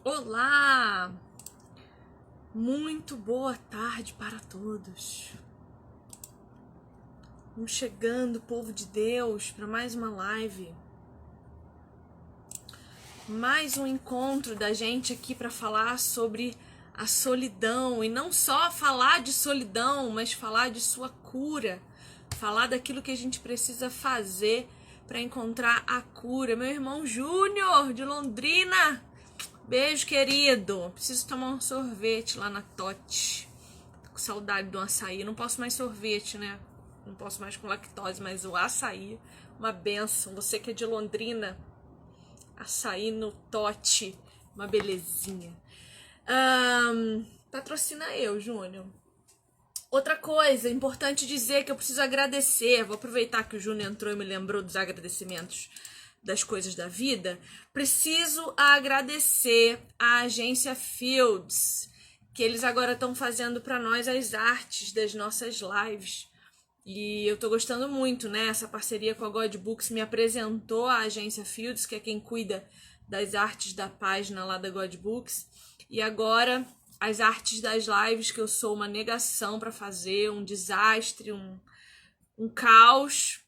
Olá! Muito boa tarde para todos. Vamos chegando, povo de Deus, para mais uma live. Mais um encontro da gente aqui para falar sobre a solidão. E não só falar de solidão, mas falar de sua cura. Falar daquilo que a gente precisa fazer para encontrar a cura. Meu irmão Júnior, de Londrina. Beijo, querido. Preciso tomar um sorvete lá na Tote. Tô com saudade do açaí. Não posso mais sorvete, né? Não posso mais com lactose, mas o açaí, uma benção. Você que é de Londrina, açaí no Tote, uma belezinha. Patrocina eu, Júnior. Outra coisa, importante dizer que eu preciso agradecer. Vou aproveitar que o Júnior entrou e me lembrou dos agradecimentos das coisas da vida. Preciso agradecer a agência Fields, que eles agora estão fazendo para nós as artes das nossas lives. E eu tô gostando muito, né? Essa parceria com a God Books me apresentou a agência Fields, que é quem cuida das artes da página lá da God Books. E agora as artes das lives, que eu sou uma negação para fazer, um desastre, um caos,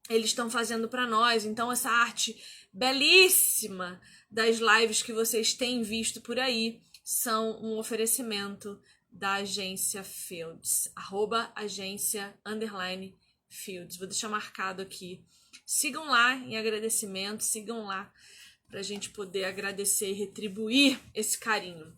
eles estão fazendo para nós. Então essa arte belíssima das lives que vocês têm visto por aí são um oferecimento da agência Fields, @agência_Fields. Vou deixar marcado aqui. Sigam lá em agradecimento, sigam lá para a gente poder agradecer e retribuir esse carinho.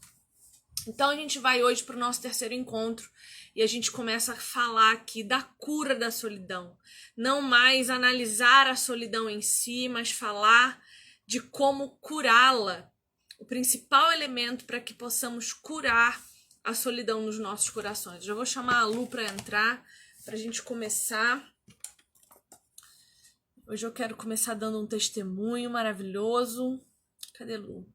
Então a gente vai hoje para o nosso terceiro encontro e a gente começa a falar aqui da cura da solidão. Não mais analisar a solidão em si, mas falar de como curá-la. O principal elemento para que possamos curar a solidão nos nossos corações. Já vou chamar a Lu para entrar, para a gente começar. Hoje eu quero começar dando um testemunho maravilhoso. Cadê Lu?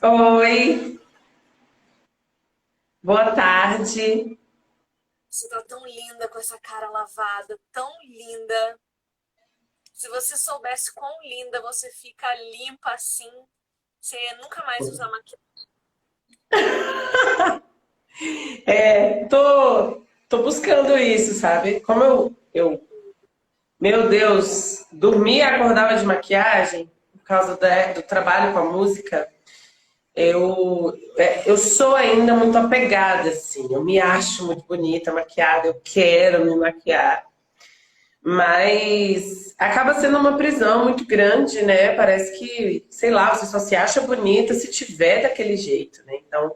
Oi, boa tarde. Você tá tão linda com essa cara lavada, tão linda. Se você soubesse quão linda você fica limpa assim, você nunca mais usa maquiagem. Tô buscando isso, sabe? Meu Deus, dormia e acordava de maquiagem por causa do trabalho com a música. Eu sou ainda muito apegada, assim. Eu me acho muito bonita, maquiada, eu quero me maquiar. Mas acaba sendo uma prisão muito grande, né? Parece que, sei lá, você só se acha bonita se tiver daquele jeito, né? Então,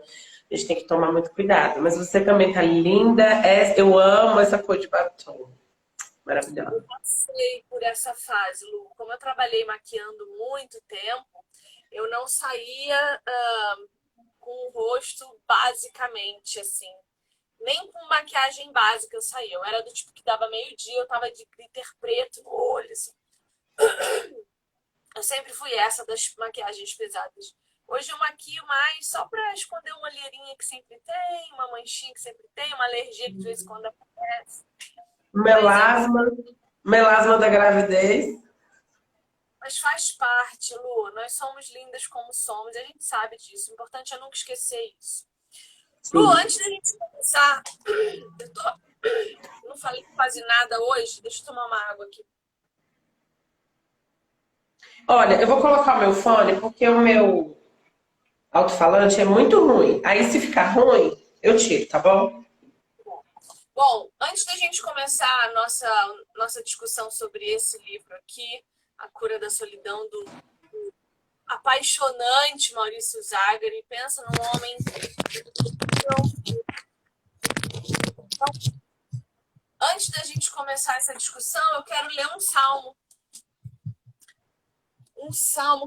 a gente tem que tomar muito cuidado. Mas você também tá linda. Eu amo essa cor de batom. Eu Maravilhosa. passei por essa fase, Lu. Como eu trabalhei maquiando muito tempo, eu não saía com o rosto basicamente assim. Nem com maquiagem básica eu saía. Eu era do tipo que dava meio-dia, eu tava de glitter preto no olho, assim. Eu sempre fui essa das maquiagens pesadas. Hoje eu maquio mais só pra esconder uma olheirinha que sempre tem, uma manchinha que sempre tem, uma alergia que de vez em quando aparece. Mas eu Melasma, melasma da gravidez. Mas faz parte, Lu. Nós somos lindas como somos e a gente sabe disso. O importante é nunca esquecer isso. Lu, Sim. antes da gente começar, eu não falei quase nada hoje. Deixa eu tomar uma água aqui. Olha, eu vou colocar o meu fone porque o meu alto-falante é muito ruim. Aí, se ficar ruim, eu tiro, tá bom? Bom, antes da gente começar a nossa discussão sobre esse livro aqui, A Cura da Solidão, do apaixonante Maurício Zagari, pensa num homem incrível. Então, antes da gente começar essa discussão, eu quero ler um salmo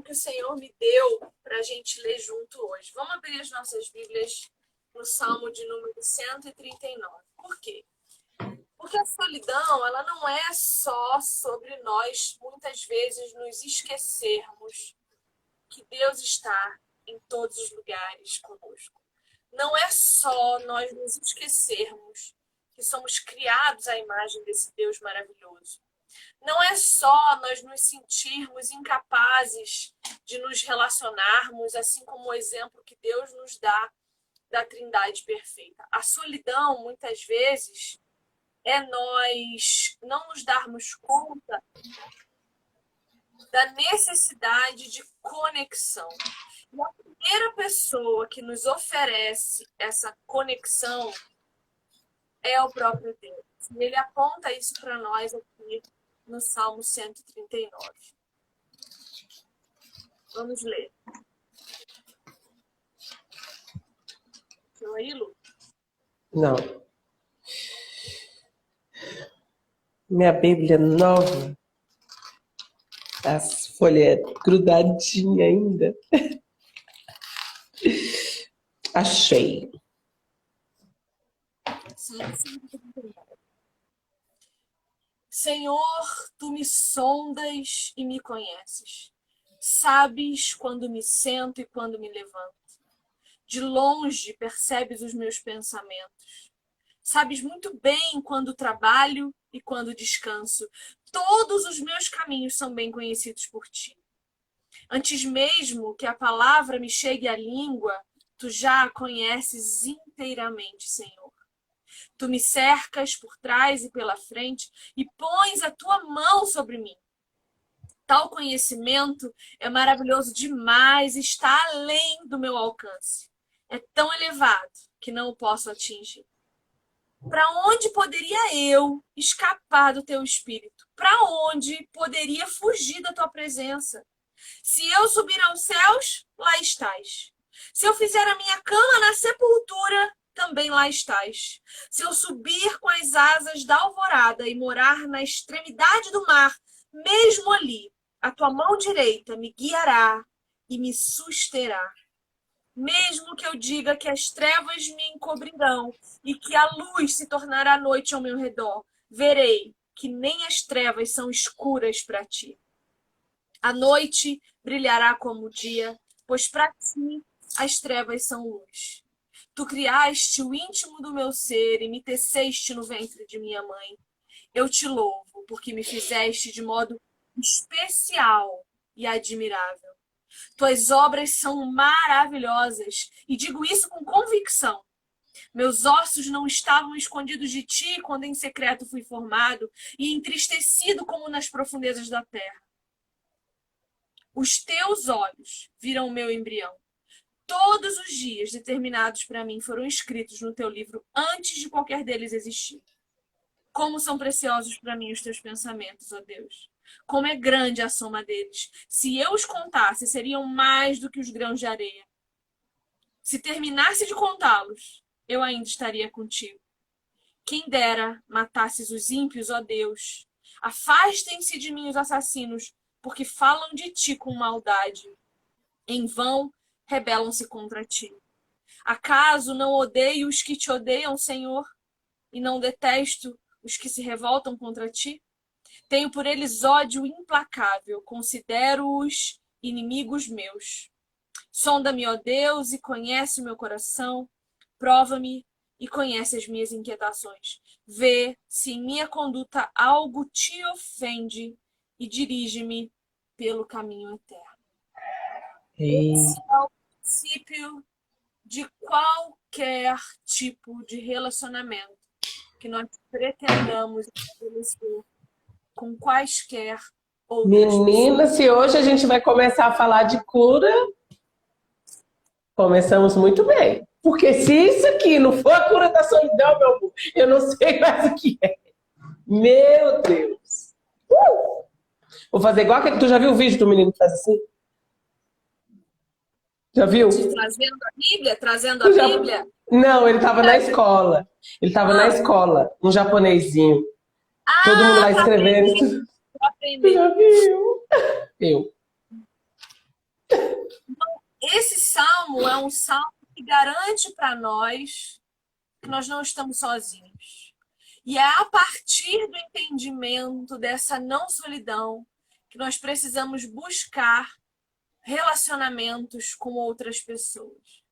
que o Senhor me deu para a gente ler junto hoje. Vamos abrir as nossas Bíblias no salmo de número 139. Por quê? Porque a solidão, ela não é só sobre nós, muitas vezes, nos esquecermos que Deus está em todos os lugares conosco. Não é só nós nos esquecermos que somos criados à imagem desse Deus maravilhoso. Não é só nós nos sentirmos incapazes de nos relacionarmos, assim como o exemplo que Deus nos dá da Trindade perfeita. A solidão, muitas vezes, é nós não nos darmos conta da necessidade de conexão. E a primeira pessoa que nos oferece essa conexão é o próprio Deus. E ele aponta isso para nós aqui no Salmo 139. Vamos ler. Deixa aí, Lu. Não. Minha Bíblia nova. As folhas grudadinhas ainda. Achei. Senhor, tu me sondas e me conheces. Sabes quando me sento e quando me levanto. De longe percebes os meus pensamentos. Sabes muito bem quando trabalho e quando descanso. Todos os meus caminhos são bem conhecidos por ti. Antes mesmo que a palavra me chegue à língua, tu já a conheces inteiramente, Senhor. Tu me cercas por trás e pela frente e pões a tua mão sobre mim. Tal conhecimento é maravilhoso demais, está além do meu alcance. É tão elevado que não o posso atingir. Para onde poderia eu escapar do teu espírito? Para onde poderia fugir da tua presença? Se eu subir aos céus, lá estás. Se eu fizer a minha cama na sepultura, também lá estás. Se eu subir com as asas da alvorada e morar na extremidade do mar, mesmo ali, a tua mão direita me guiará e me susterá. Mesmo que eu diga que as trevas me encobrirão e que a luz se tornará noite ao meu redor, verei que nem as trevas são escuras para ti. A noite brilhará como o dia, pois para ti as trevas são luz. Tu criaste o íntimo do meu ser e me teceste no ventre de minha mãe. Eu te louvo, porque me fizeste de modo especial e admirável. Tuas obras são maravilhosas, e digo isso com convicção. Meus ossos não estavam escondidos de ti quando em secreto fui formado e entristecido como nas profundezas da terra. Os teus olhos viram o meu embrião. Todos os dias determinados para mim foram escritos no teu livro antes de qualquer deles existir. Como são preciosos para mim os teus pensamentos, ó Deus. Como é grande a soma deles. Se eu os contasse, seriam mais do que os grãos de areia. Se terminasse de contá-los, eu ainda estaria contigo. Quem dera matasses os ímpios, ó Deus. Afastem-se de mim os assassinos, porque falam de ti com maldade. Em vão rebelam-se contra ti. Acaso não odeio os que te odeiam, Senhor? E não detesto os que se revoltam contra ti? Tenho por eles ódio implacável, considero-os inimigos meus. Sonda-me, ó Deus, e conhece o meu coração. Prova-me e conhece as minhas inquietações. Vê se em minha conduta algo te ofende e dirige-me pelo caminho eterno. Esse é o princípio de qualquer tipo de relacionamento que nós pretendamos estabelecer com quaisquer outras Menina, pessoas. se hoje a gente vai começar a falar de cura, começamos muito bem. Porque se isso aqui não for a cura da solidão, meu amor, eu não sei mais o que é. Meu Deus. Vou fazer igual aquele. Tu já viu o vídeo do menino que faz assim? Já viu? De trazendo a Bíblia? Trazendo a Tu já... Bíblia? Não, ele estava na escola. Ele estava na escola, um japonesinho. Todo mundo lá escrevendo. Tu já viu? Eu. Esse salmo é um salmo que garante para nós que nós não estamos sozinhos. E é a partir do entendimento dessa não solidão que nós precisamos buscar relacionamentos com outras pessoas.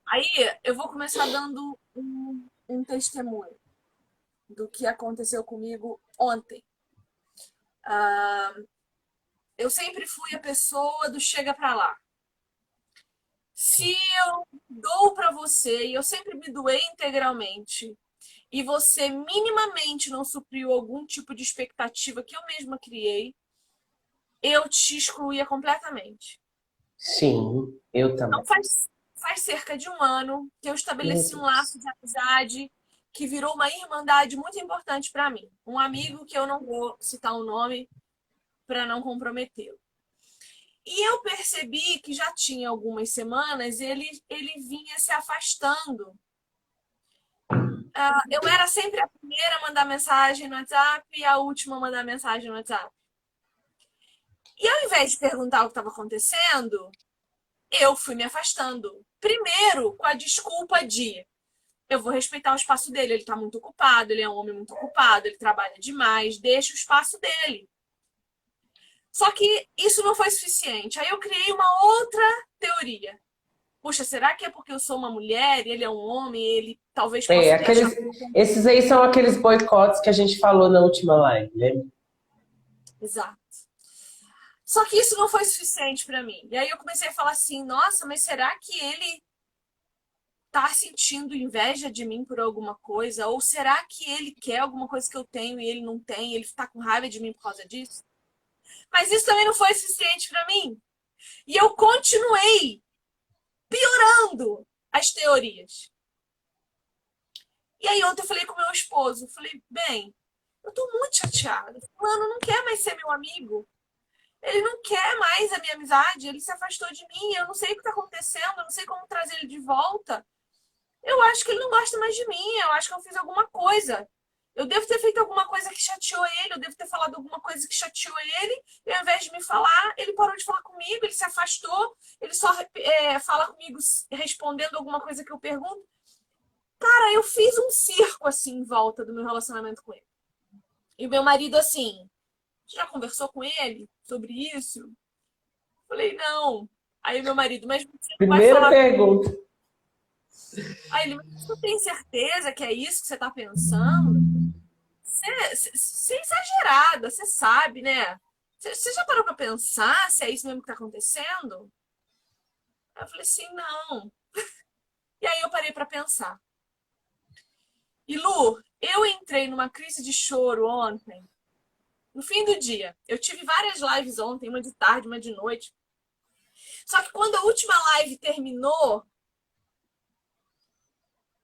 Aí eu vou começar dando um testemunho do que aconteceu comigo ontem. Eu sempre fui a pessoa do chega pra lá. Se eu dou pra você, e eu sempre me doei integralmente, e você minimamente não supriu algum tipo de expectativa que eu mesma criei, eu te excluía completamente. Sim, eu Então também. faz cerca de um ano que eu Meu estabeleci um laço Deus. de amizade que virou uma irmandade muito importante para mim. Um amigo que eu não vou citar o nome para não comprometê-lo. E eu percebi que já tinha algumas semanas ele vinha se afastando. Eu era sempre a primeira a mandar mensagem no WhatsApp e a última a mandar mensagem no WhatsApp. E ao invés de perguntar o que estava acontecendo, eu fui me afastando. Primeiro, com a desculpa de eu vou respeitar o espaço dele, ele tá muito ocupado, ele é um homem muito ocupado, ele trabalha demais, deixa o espaço dele. Só que isso não foi suficiente. Aí eu criei uma outra teoria. Puxa, será que é porque eu sou uma mulher e ele é um homem e ele talvez É, possa ter achado. esses aí são aqueles boicotes que a gente falou na última live, né? Exato. Só que isso não foi suficiente para mim. E aí eu comecei a falar assim: nossa, mas será que ele tá sentindo inveja de mim por alguma coisa? Ou será que ele quer alguma coisa que eu tenho e ele não tem? Ele tá com raiva de mim por causa disso? Mas isso também não foi suficiente para mim. E eu continuei piorando as teorias. E aí ontem eu falei com meu esposo, falei, bem, eu tô muito chateada. Fulano não quer mais ser meu amigo. Ele não quer mais a minha amizade, ele se afastou de mim, eu não sei o que tá acontecendo, eu não sei como trazer ele de volta. Eu acho que ele não gosta mais de mim, eu acho que eu fiz alguma coisa. Eu devo ter feito alguma coisa que chateou ele, eu devo ter falado alguma coisa que chateou ele, e ao invés de me falar, ele parou de falar comigo, ele se afastou, ele só fala comigo respondendo alguma coisa que eu pergunto. Cara, eu fiz um circo assim em volta do meu relacionamento com ele. E o meu marido, assim, já conversou com ele sobre isso? Falei, não. Aí o meu marido, mas você não vai Primeira falar. pergunta. Aí ele, mas você tem certeza que é isso que você tá pensando? Você é exagerada, você sabe, né? Você já parou pra pensar se é isso mesmo que tá acontecendo? Aí eu falei assim, não. E aí eu parei pra pensar. E Lu, eu entrei numa crise de choro ontem, no fim do dia. Eu tive várias lives ontem, uma de tarde, uma de noite. Só que quando a última live terminou,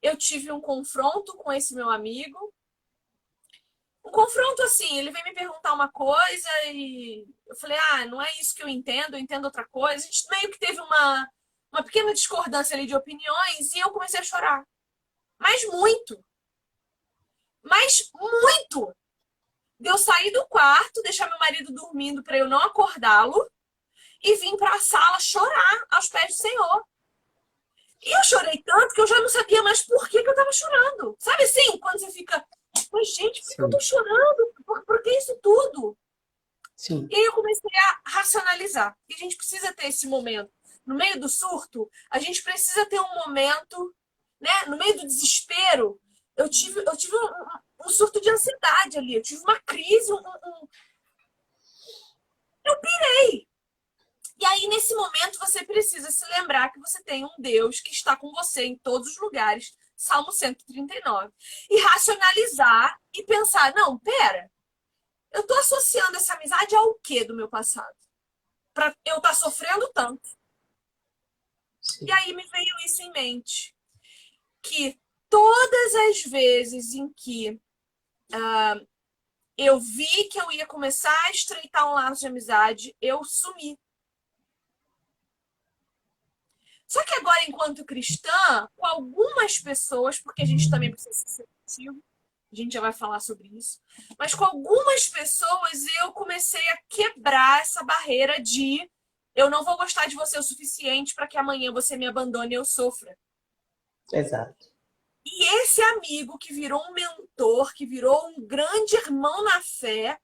eu tive um confronto com esse meu amigo. Um confronto assim, ele veio me perguntar uma coisa e eu falei, não é isso que eu entendo outra coisa. A gente meio que teve uma pequena discordância ali de opiniões e eu comecei a chorar. Mas muito, mas muito. De eu sair do quarto, deixar meu marido dormindo para eu não acordá-lo e vim para a sala chorar aos pés do Senhor. E eu chorei tanto que eu já não sabia mais por que eu tava chorando. Sabe assim, quando você fica, mas gente, por que eu tô Sim, chorando? Por que isso tudo? sim, E aí eu comecei a racionalizar. E a gente precisa ter esse momento. No meio do surto, a gente precisa ter um momento, né? No meio do desespero, eu tive um surto de ansiedade ali. Eu tive uma crise, eu pirei. E aí, nesse momento, você precisa se lembrar que você tem um Deus que está com você em todos os lugares. Salmo 139. E racionalizar e pensar, não, pera, eu estou associando essa amizade ao quê do meu passado? Para eu estar sofrendo tanto. E sim. aí me veio isso em mente. Que todas as vezes em que eu vi que eu ia começar a estreitar um laço de amizade, eu sumi. Só que agora, enquanto cristã, com algumas pessoas, porque a gente também precisa ser seletivo, a gente já vai falar sobre isso, mas com algumas pessoas eu comecei a quebrar essa barreira de eu não vou gostar de você o suficiente para que amanhã você me abandone e eu sofra. Exato. E esse amigo que virou um mentor, que virou um grande irmão na fé,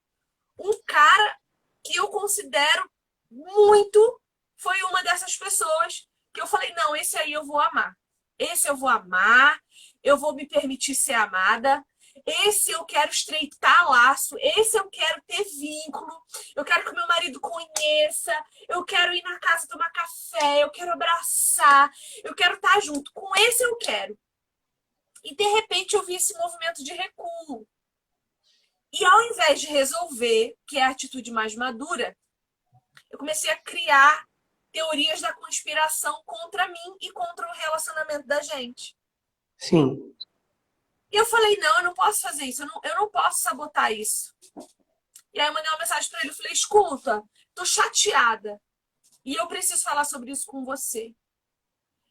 um cara que eu considero muito, foi uma dessas pessoas que eu falei, não, esse aí eu vou amar. Esse eu vou amar, eu vou me permitir ser amada. esse eu quero estreitar laço, esse eu quero ter vínculo, eu quero que o meu marido conheça, eu quero ir na casa tomar café, eu quero abraçar, eu quero estar junto. Com esse eu quero. E de repente eu vi esse movimento de recuo. E ao invés de resolver, que é a atitude mais madura, eu comecei a criar teorias da conspiração contra mim e contra o relacionamento da gente. Sim. E eu falei, não, eu não posso fazer isso, eu não posso sabotar isso. E aí eu mandei uma mensagem para ele, eu falei, escuta, tô chateada e eu preciso falar sobre isso com você.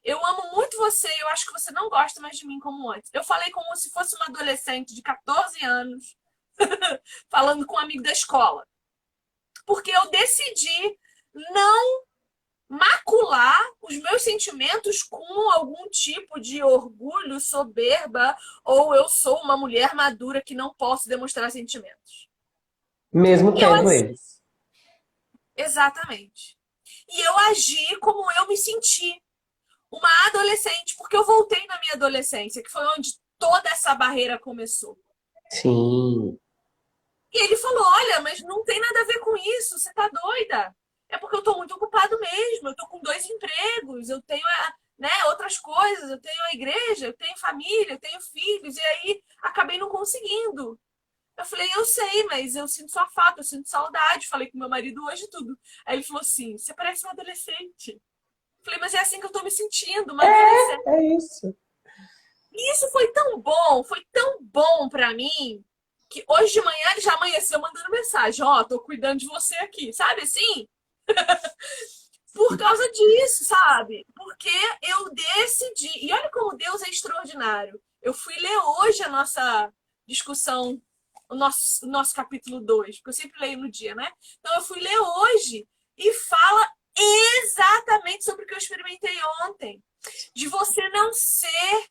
Eu amo muito você e eu acho que você não gosta mais de mim como antes. Eu falei como se fosse uma adolescente de 14 anos falando com um amigo da escola. Porque eu decidi não macular os meus sentimentos com algum tipo de orgulho, soberba, ou eu sou uma mulher madura que não posso demonstrar sentimentos. Mesmo E eu tendo agi, eles. exatamente. E eu agi como eu me senti, uma adolescente, porque eu voltei na minha adolescência, que foi onde toda essa barreira começou. Sim. E ele falou, olha, mas não tem nada a ver com isso, você tá doida? É porque eu tô muito ocupado mesmo, eu tô com 2 empregos, eu tenho, né, outras coisas, eu tenho a igreja, eu tenho família, eu tenho filhos, e aí acabei não conseguindo. Eu falei, eu sei, mas eu sinto sua falta, eu sinto saudade. Falei com meu marido hoje tudo. Aí ele falou assim, você parece uma adolescente. Eu falei, mas é assim que eu tô me sentindo, uma adolescente. É isso. E isso foi tão bom pra mim, que hoje de manhã ele já amanheceu mandando mensagem, ó, tô cuidando de você aqui, sabe assim? Por causa disso, sabe? Porque eu decidi. E olha como Deus é extraordinário. Eu fui ler hoje a nossa discussão, o nosso capítulo 2, porque eu sempre leio no dia, né? Então eu fui ler hoje e fala exatamente sobre o que eu experimentei ontem. De você não ser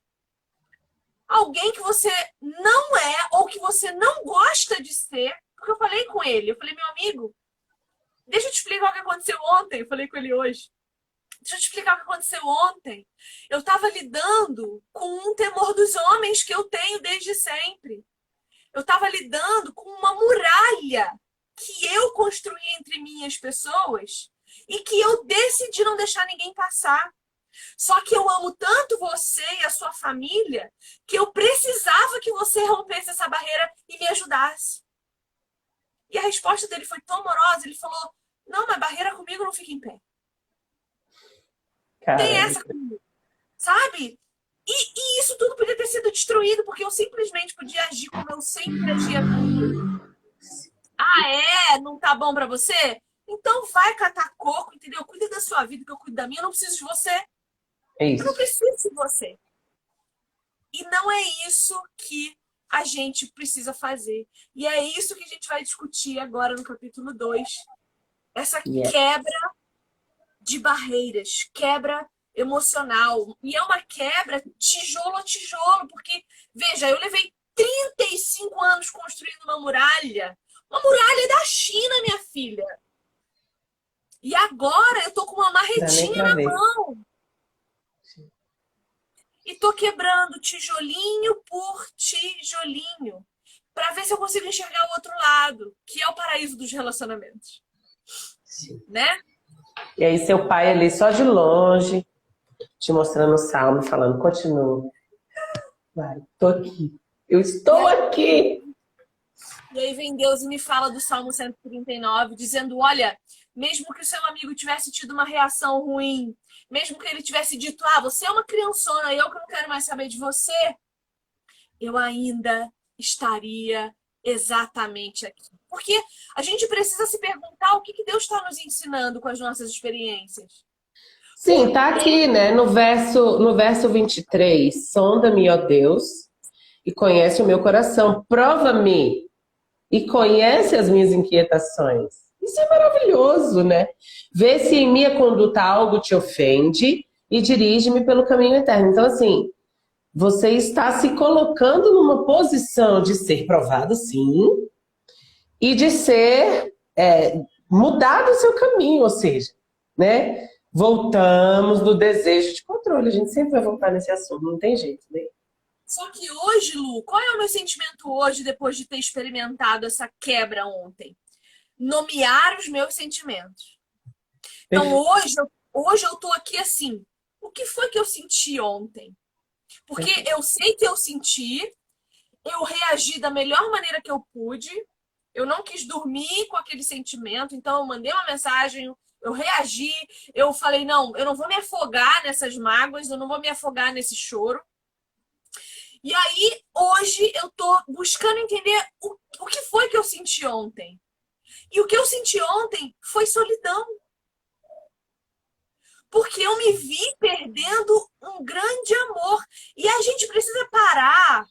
alguém que você não é ou que você não gosta de ser. Porque eu falei com ele, eu falei, meu amigo, deixa eu te explicar o que aconteceu ontem. Eu falei com ele hoje. Deixa eu te explicar o que aconteceu ontem. Eu estava lidando com um temor dos homens que eu tenho desde sempre. Eu estava lidando com uma muralha que eu construí entre mim e as pessoas e que eu decidi não deixar ninguém passar. Só que eu amo tanto você e a sua família que eu precisava que você rompesse essa barreira e me ajudasse. E a resposta dele foi tão amorosa. Ele falou, não, mas barreira comigo não fica em pé. Tem Caramba. essa comigo, sabe? E isso tudo podia ter sido destruído porque eu simplesmente podia agir como eu sempre agia com ele. Ah, é? Não tá bom pra você? Então vai catar coco, entendeu? Cuida da sua vida que eu cuido da minha. Eu não preciso de você. É Eu não isso. preciso de você. E não é isso que a gente precisa fazer. E é isso que a gente vai discutir agora no capítulo 2. Essa Yeah. quebra de barreiras, quebra emocional. E é uma quebra tijolo a tijolo, porque, veja, eu levei 35 anos construindo uma muralha. Uma muralha da China, minha filha. E agora eu tô com uma Dá nem marretinha pra na ver. mão. E tô quebrando tijolinho por tijolinho para ver se eu consigo enxergar o outro lado, que é o paraíso dos relacionamentos, Sim. né? E aí seu pai ali só de longe, te mostrando o salmo, falando, continua. Vai, tô aqui. Eu estou aqui. E aí vem Deus e me fala do Salmo 139, dizendo, olha, mesmo que o seu amigo tivesse tido uma reação ruim, mesmo que ele tivesse dito, ah, você é uma criançona, eu que não quero mais saber de você, eu ainda estaria exatamente aqui. Porque a gente precisa se perguntar o que Deus está nos ensinando com as nossas experiências. Sim, tá aqui, né? No verso 23. Sonda-me, ó Deus, e conhece o meu coração. Prova-me e conhece as minhas inquietações. Isso é maravilhoso, né? Vê se em minha conduta algo te ofende e dirige-me pelo caminho eterno. Então, assim, você está se colocando numa posição de ser provado, sim, e de ser mudado o seu caminho, ou seja, né? Voltamos no desejo de controle. A gente sempre vai voltar nesse assunto, não tem jeito, né? Só que hoje, Lu, qual é o meu sentimento hoje, depois de ter experimentado essa quebra ontem? Nomear os meus sentimentos. Então, Perfeito. hoje eu tô aqui assim. O que foi que eu senti ontem? Porque eu sei que eu senti, eu reagi da melhor maneira que eu pude. Eu não quis dormir com aquele sentimento, então eu mandei uma mensagem, eu reagi, eu falei, não, eu não vou me afogar nessas mágoas, eu não vou me afogar nesse choro. E aí, hoje, eu tô buscando entender o que foi que eu senti ontem. E o que eu senti ontem foi solidão. Porque eu me vi perdendo um grande amor. E a gente precisa parar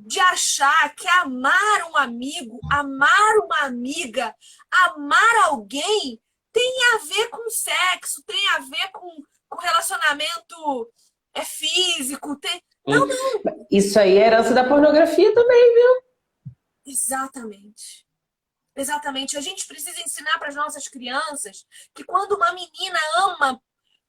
de achar que amar um amigo, amar uma amiga, amar alguém tem a ver com sexo, tem a ver com relacionamento físico. Não, não. Isso aí é herança da pornografia também, viu? Exatamente. Exatamente. A gente precisa ensinar para as nossas crianças que quando uma menina ama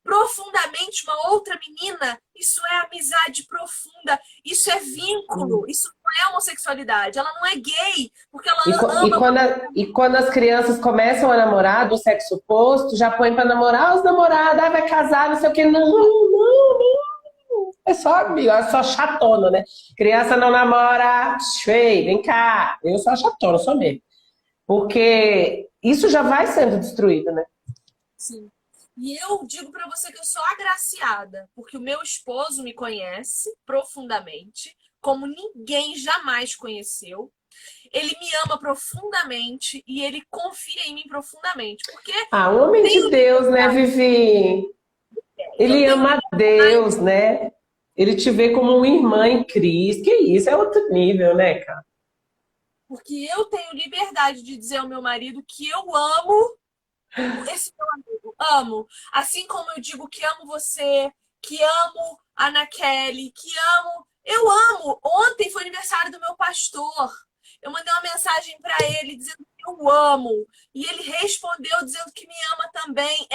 profundamente uma outra menina, isso é amizade profunda, isso é vínculo, isso não é homossexualidade, ela não é gay, porque ela ama. E quando as crianças começam a namorar do sexo oposto, já põe pra namorar os namorados, vai casar, não sei o que. Não, não, não. É só amigo, é só chatona, né? Criança não namora, feio, vem cá. Eu sou a chatona, sou mesmo. Porque isso já vai sendo destruído, né? Sim. E eu digo para você que eu sou agraciada, porque o meu esposo me conhece profundamente, como ninguém jamais conheceu. Ele me ama profundamente e ele confia em mim profundamente, porque Ah, um homem de tem Deus, né, Vivi? eu Ele tenho ama a liberdade. Deus, né? Ele te vê como uma irmã em Cristo. Que isso, é outro nível, né, cara? Porque eu tenho liberdade de dizer ao meu marido que eu amo esse meu amigo, amo. Assim como eu digo que amo você, que amo a Ana Kelly, que amo. Eu amo. Ontem foi aniversário do meu pastor. Eu mandei uma mensagem para ele dizendo que eu amo. E ele respondeu dizendo que me ama também.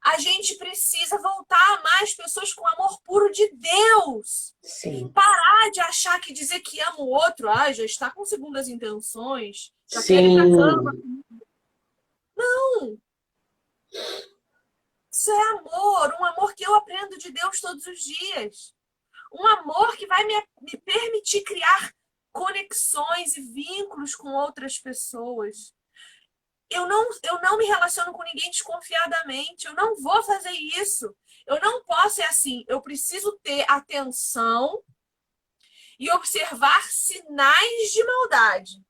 A gente precisa voltar a amar as pessoas com amor puro de Deus. Sim. Parar de achar que dizer que ama o outro, já está com segundas intenções, já quer ir para cama. Sim. Não, isso é amor, um amor que eu aprendo de Deus todos os dias. Um amor que vai me permitir criar conexões e vínculos com outras pessoas. Eu não me relaciono com ninguém desconfiadamente. Eu não vou fazer isso. Eu não posso ser assim. Eu preciso ter atenção e observar sinais de maldade.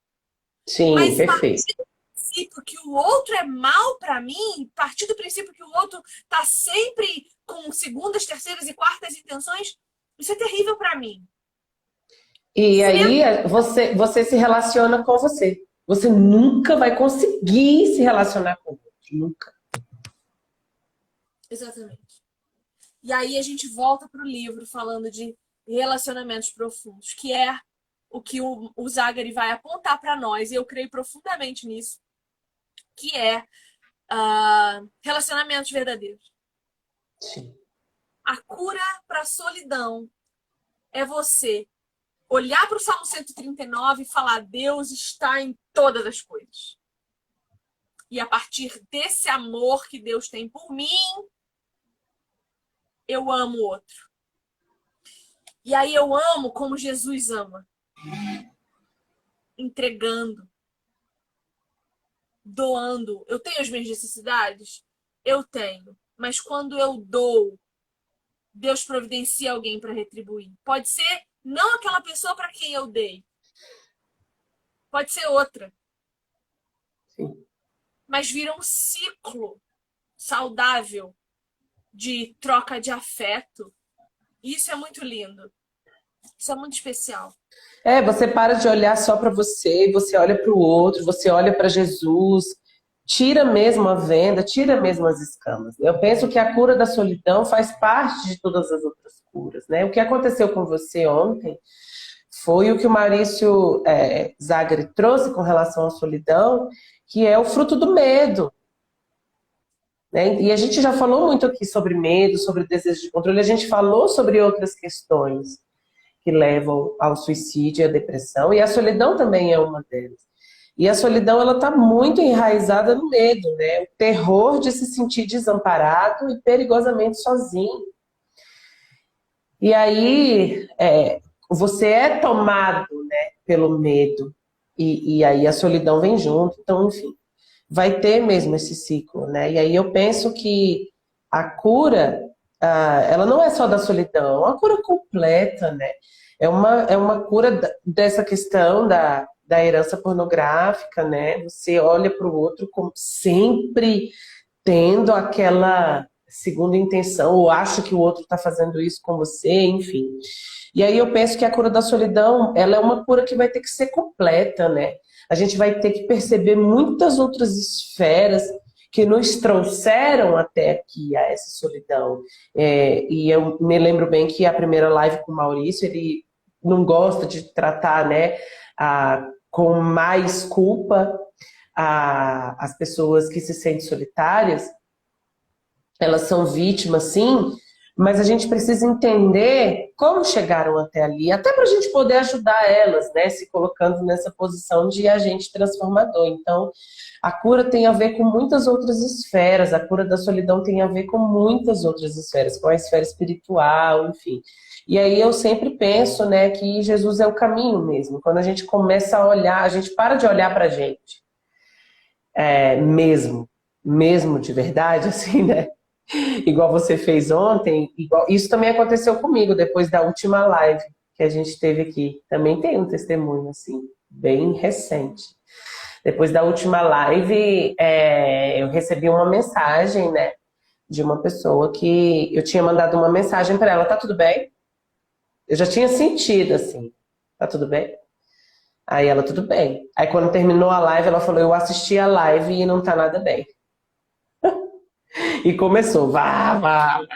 Sim, Mas perfeito. partir do princípio que o outro é mal para mim, partir do princípio que o outro tá sempre com segundas, terceiras e quartas intenções, isso é terrível para mim. E Isso me... aí você se relaciona com você. Você nunca vai conseguir se relacionar com o outro. Nunca. Exatamente. E aí a gente volta pro livro falando de relacionamentos profundos, que é o que o Zagari vai apontar para nós, e eu creio profundamente nisso, que é relacionamentos verdadeiros. Sim. A cura para a solidão é você olhar para o Salmo 139 e falar: Deus está em todas as coisas. E a partir desse amor que Deus tem por mim, eu amo o outro. E aí eu amo como Jesus ama. Entregando. Doando. Eu tenho as minhas necessidades? Eu tenho. Mas quando eu dou, Deus providencia alguém para retribuir. Pode ser não aquela pessoa para quem eu dei. Pode ser outra. Sim. Mas vira um ciclo saudável de troca de afeto. E isso é muito lindo. Isso é muito especial. É, você para de olhar só para você, você olha para o outro, você olha para Jesus, tira mesmo a venda, tira mesmo as escamas. Eu penso que a cura da solidão faz parte de todas as outras curas, né? O que aconteceu com você ontem foi o que o Maurício Zagari trouxe com relação à solidão, que é o fruto do medo. Né? E a gente já falou muito aqui sobre medo, sobre desejo de controle, a gente falou sobre outras questões. que levam ao suicídio e à depressão, e a solidão também é uma delas. E a solidão, ela está muito enraizada no medo, né? O terror de se sentir desamparado e perigosamente sozinho. E aí, você é tomado, né, pelo medo, e aí a solidão vem junto. Então, enfim, vai ter mesmo esse ciclo, né? E aí eu penso que a cura, ela não é só da solidão, é uma cura completa, né? É uma cura dessa questão da herança pornográfica, né? Você olha para o outro como sempre tendo aquela segunda intenção, ou acha que o outro está fazendo isso com você, enfim. E aí eu penso que a cura da solidão, ela é uma cura que vai ter que ser completa, né? A gente vai ter que perceber muitas outras esferas que nos trouxeram até aqui a essa solidão. E eu me lembro bem que a primeira live com o Maurício, ele não gosta de tratar, né, com mais culpa as pessoas que se sentem solitárias. Elas são vítimas, sim, mas a gente precisa entender como chegaram até ali, até para a gente poder ajudar elas, né, se colocando nessa posição de agente transformador. Então, a cura tem a ver com muitas outras esferas, a cura da solidão tem a ver com muitas outras esferas, com a esfera espiritual, enfim. E aí eu sempre penso, né, que Jesus é o caminho mesmo. Quando a gente começa a olhar, a gente para de olhar para a gente, mesmo de verdade, assim, né? Igual você fez ontem, isso também aconteceu comigo depois da última live que a gente teve aqui. Também tem um testemunho, assim, bem recente. Depois da última live, eu recebi uma mensagem, né, de uma pessoa que eu tinha mandado uma mensagem para ela: tá tudo bem? Eu já tinha sentido, assim, tá tudo bem? Aí ela: tudo bem. Aí quando terminou a live, ela falou: eu assisti a live e não tá nada bem. E começou, vá, vá, vá.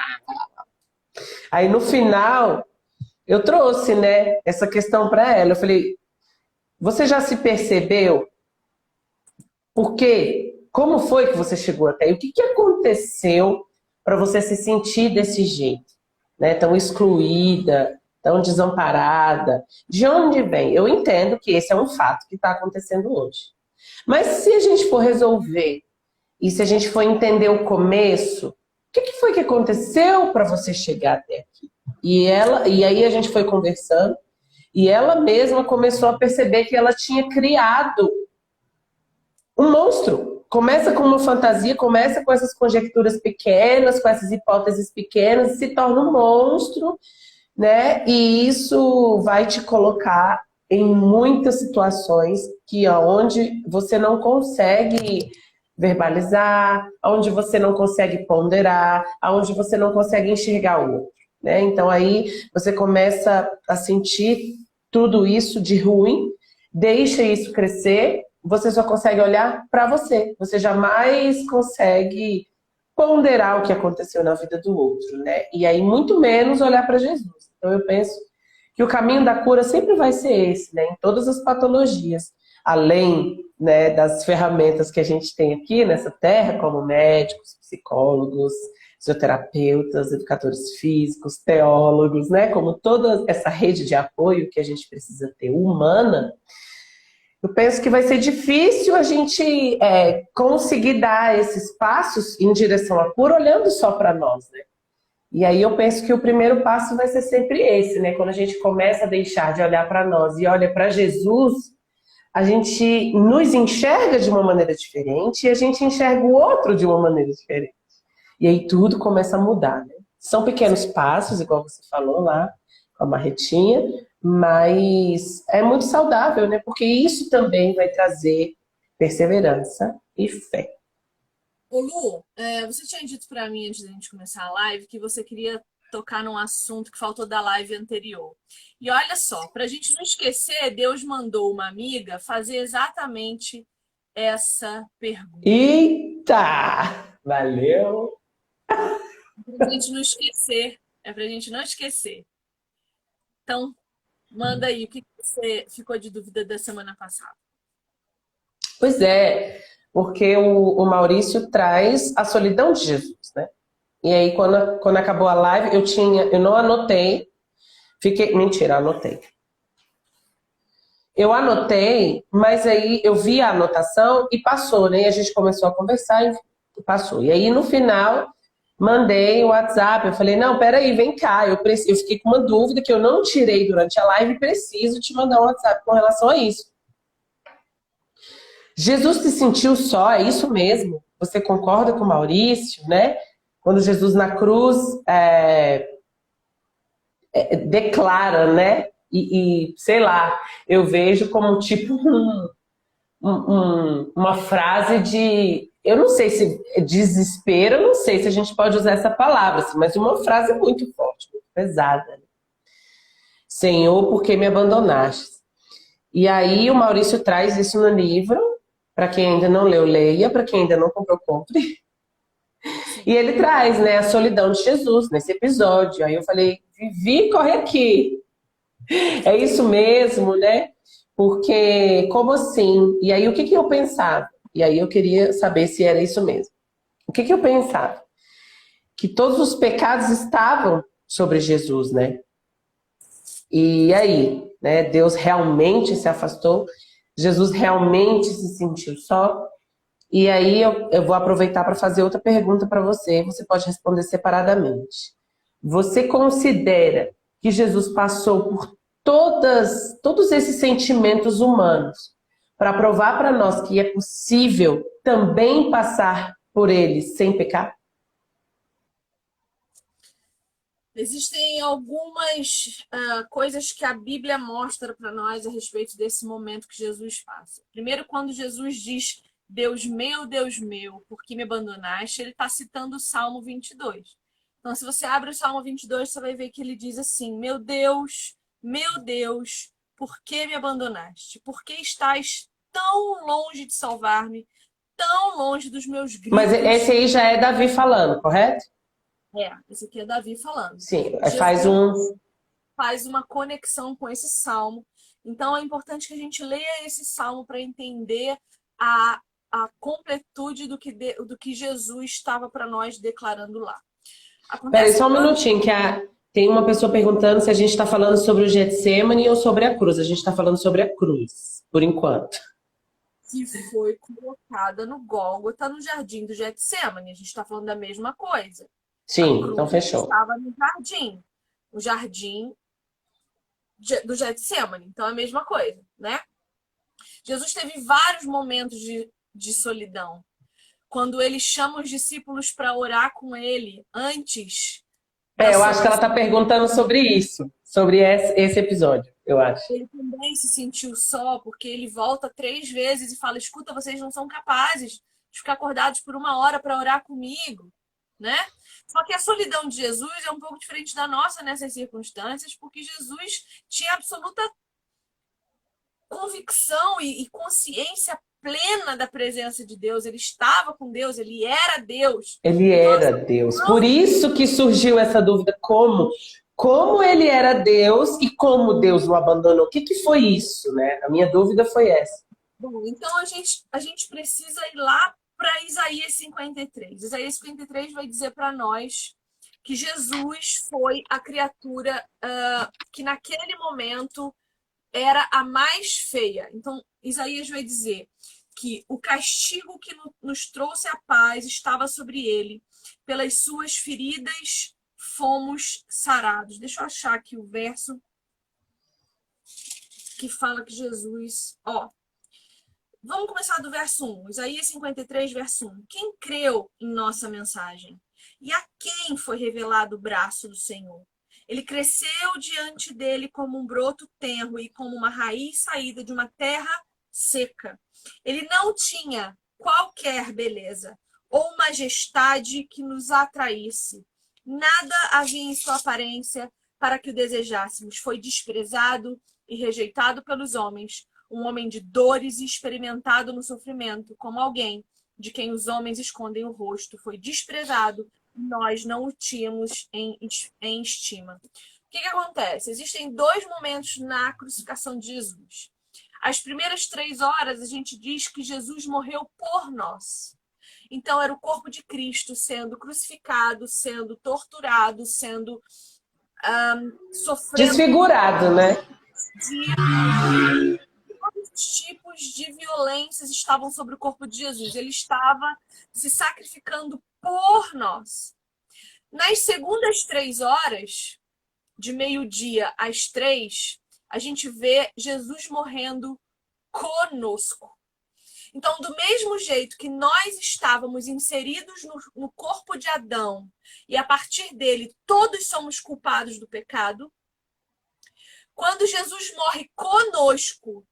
Aí no final, eu trouxe, né, essa questão para ela. Eu falei: você já se percebeu? Por quê? Como foi que você chegou até aí? O que aconteceu para você se sentir desse jeito? Né? Tão excluída, tão desamparada. De onde vem? Eu entendo que esse é um fato que está acontecendo hoje. Mas se a gente for resolver, e se a gente for entender o começo, o que foi que aconteceu para você chegar até aqui? E aí a gente foi conversando, e ela mesma começou a perceber que ela tinha criado um monstro. Começa com uma fantasia, começa com essas conjecturas pequenas, com essas hipóteses pequenas, e se torna um monstro, né? E isso vai te colocar em muitas situações onde você não consegue verbalizar, onde você não consegue ponderar, onde você não consegue enxergar o outro, né? Então aí você começa a sentir tudo isso de ruim, deixa isso crescer, você só consegue olhar para você, você jamais consegue ponderar o que aconteceu na vida do outro, né? E aí muito menos olhar para Jesus. Então eu penso que o caminho da cura sempre vai ser esse, né? Em todas as patologias, além, né, das ferramentas que a gente tem aqui nessa terra, como médicos, psicólogos, fisioterapeutas, educadores físicos, teólogos, né? Como toda essa rede de apoio que a gente precisa ter humana. Eu penso que vai ser difícil a gente conseguir dar esses passos em direção à cura olhando só para nós, né? E aí eu penso que o primeiro passo vai ser sempre esse, né? Quando a gente começa a deixar de olhar para nós e olha para Jesus, a gente nos enxerga de uma maneira diferente e a gente enxerga o outro de uma maneira diferente. E aí tudo começa a mudar, né? São pequenos passos, igual você falou lá, com a marretinha, mas é muito saudável, né? Porque isso também vai trazer perseverança e fé. Ô Lu, você tinha dito para mim antes da gente começar a live que você queria tocar num assunto que faltou da live anterior. E olha só, para a gente não esquecer, Deus mandou uma amiga fazer exatamente essa pergunta. Eita! Valeu! Pra gente não esquecer, pra gente não esquecer. Então, manda aí, o que você ficou de dúvida da semana passada? Pois é, porque o Maurício traz a solidão de Jesus, né? E aí, quando acabou a live, eu não anotei, Mentira, anotei. Eu anotei, mas aí eu vi a anotação e passou, né? E a gente começou a conversar e passou. E aí no final mandei o WhatsApp, eu falei, não, peraí, vem cá, eu fiquei com uma dúvida que eu não tirei durante a live e preciso te mandar um WhatsApp com relação a isso. Jesus se sentiu só, é isso mesmo? Você concorda com o Maurício, né? Quando Jesus na cruz declara, né? Sei lá, eu vejo como tipo uma frase de, eu não sei se desespero, eu não sei se a gente pode usar essa palavra, assim, mas uma frase muito forte, muito pesada. Senhor, por que me abandonaste? E aí o Maurício traz isso no livro, para quem ainda não leu, leia, para quem ainda não comprou, compre. E ele traz, né, a solidão de Jesus nesse episódio. Aí eu falei, Vivi, corre aqui. É isso mesmo, né? Porque, como assim? E aí, o que eu pensava? E aí, eu queria saber se era isso mesmo. O que eu pensava? Que todos os pecados estavam sobre Jesus, né? E aí, né? Deus realmente se afastou? Jesus realmente se sentiu só? E aí, eu vou aproveitar para fazer outra pergunta para você. Você pode responder separadamente. Você considera que Jesus passou por todos esses sentimentos humanos para provar para nós que é possível também passar por eles sem pecar? Existem algumas coisas que a Bíblia mostra para nós a respeito desse momento que Jesus passa. Primeiro, quando Jesus diz, Deus meu, por que me abandonaste? Ele está citando o Salmo 22. Então, se você abre o Salmo 22, você vai ver que ele diz assim, meu Deus, por que me abandonaste? Por que estás tão longe de salvar-me, tão longe dos meus gritos? Mas esse aí já é Davi falando, correto? Esse aqui é Davi falando. Sim, Jesus faz uma conexão com esse salmo. Então é importante que a gente leia esse salmo para entender a completude do que Jesus estava para nós declarando lá. Peraí, só um minutinho, que tem uma pessoa perguntando se a gente está falando sobre o Getsemane ou sobre a cruz. A gente está falando sobre a cruz, por enquanto. Que foi colocada no Gólgota, no jardim do Getsemane. A gente está falando da mesma coisa. Sim, então fechou. Estava no jardim. O jardim do Getsemane. Então é a mesma coisa, né? Jesus teve vários momentos de solidão. Quando ele chama os discípulos para orar com ele antes. Eu acho que ela está perguntando sobre isso, sobre esse episódio, eu acho. Ele também se sentiu só, porque ele volta 3 vezes e fala: escuta, vocês não são capazes de ficar acordados por 1 hora para orar comigo, né? Só que a solidão de Jesus é um pouco diferente da nossa nessas circunstâncias, porque Jesus tinha absoluta convicção e consciência plena da presença de Deus. Ele estava com Deus, ele era Deus. Ele era Deus. Por isso que surgiu essa dúvida, como ele era Deus e como Deus o abandonou. O que foi isso, né? A minha dúvida foi essa. Bom, então a gente precisa ir lá para Isaías 53. Isaías 53 vai dizer para nós que Jesus foi a criatura que naquele momento era a mais feia. Então, Isaías vai dizer que o castigo que nos trouxe a paz estava sobre ele. Pelas suas feridas fomos sarados. Deixa eu achar aqui o verso que fala que Jesus... Vamos começar do verso 1. Isaías 53, verso 1. Quem creu em nossa mensagem? E a quem foi revelado o braço do Senhor? Ele cresceu diante dele como um broto tenro e como uma raiz saída de uma terra seca. Ele não tinha qualquer beleza ou majestade que nos atraísse. Nada havia em sua aparência para que o desejássemos. Foi desprezado e rejeitado pelos homens, um homem de dores e experimentado no sofrimento, como alguém de quem os homens escondem o rosto. Foi desprezado e nós não o tínhamos em estima. O que acontece? Existem 2 momentos na crucificação de Jesus. As primeiras 3 horas, a gente diz que Jesus morreu por nós. Então, era o corpo de Cristo sendo crucificado, sendo torturado, sendo sofrendo Desfigurado, né? de todos os tipos de violências estavam sobre o corpo de Jesus. Ele estava se sacrificando por nós. Nas segundas 3 horas, de meio-dia às 3, a gente vê Jesus morrendo conosco. Então, do mesmo jeito que nós estávamos inseridos no corpo de Adão, e a partir dele todos somos culpados do pecado, quando Jesus morre conosco,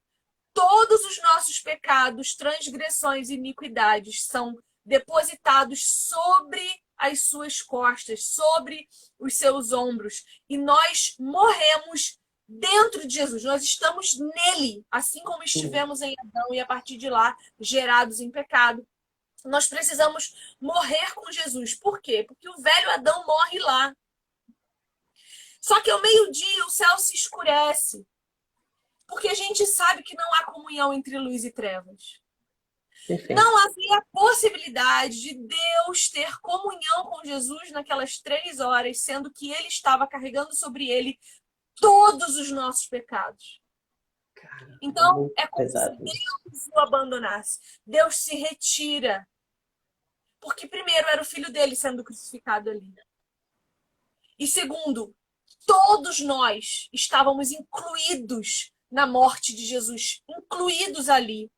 todos os nossos pecados, transgressões e iniquidades são depositados sobre as suas costas, sobre os seus ombros. E nós morremos dentro de Jesus. Nós estamos nele, assim como estivemos em Adão e a partir de lá, gerados em pecado. Nós precisamos morrer com Jesus. Por quê? Porque o velho Adão morre lá. Só que ao meio-dia o céu se escurece. Porque a gente sabe que não há comunhão entre luz e trevas. Perfeito. Não havia possibilidade de Deus ter comunhão com Jesus naquelas 3 horas, sendo que ele estava carregando sobre ele todos os nossos pecados. Então, é como se Deus o abandonasse. Deus se retira. Porque, primeiro, era o filho dele sendo crucificado ali. E, segundo, todos nós estávamos incluídos na morte de Jesus, incluídos ali.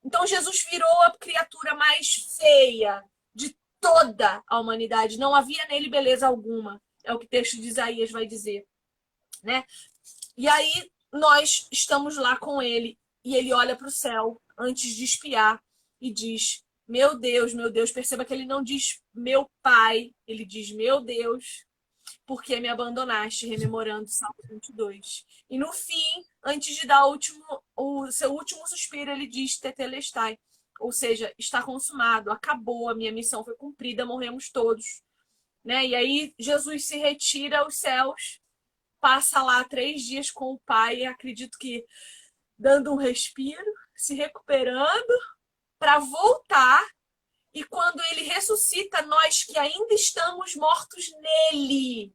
Então Jesus virou a criatura mais feia de toda a humanidade. Não havia nele beleza alguma. É o que o texto de Isaías vai dizer, né? E aí nós estamos lá com ele e ele olha para o céu antes de espiar e diz: meu Deus, perceba que ele não diz meu pai, ele diz meu Deus, porque me abandonaste, rememorando Salmo 22. E no fim, antes de dar o seu último suspiro, ele diz tetelestai, ou seja, está consumado, acabou, a minha missão foi cumprida, morremos todos. Né? E aí Jesus se retira aos céus, passa lá 3 dias com o Pai, acredito que dando um respiro, se recuperando, para voltar. E quando ele ressuscita, nós que ainda estamos mortos nele,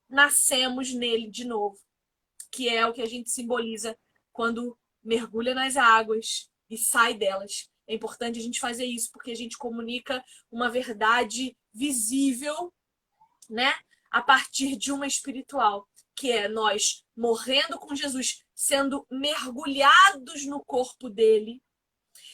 nascemos nele de novo, que é o que a gente simboliza quando mergulha nas águas e sai delas. É importante a gente fazer isso porque a gente comunica uma verdade visível, né, a partir de uma espiritual, que é nós morrendo com Jesus, sendo mergulhados no corpo dele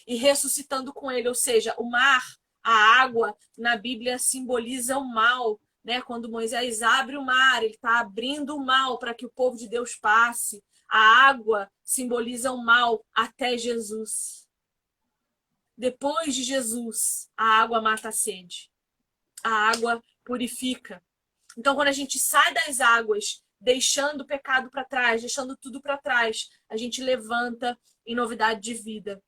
e ressuscitando com ele, ou seja, o mar, a água na Bíblia simboliza o mal. Né? Quando Moisés abre o mar, ele está abrindo o mal para que o povo de Deus passe. A água simboliza o mal até Jesus. Depois de Jesus, a água mata a sede. A água purifica. Então, quando a gente sai das águas, deixando o pecado para trás, deixando tudo para trás, a gente levanta em novidade de vida.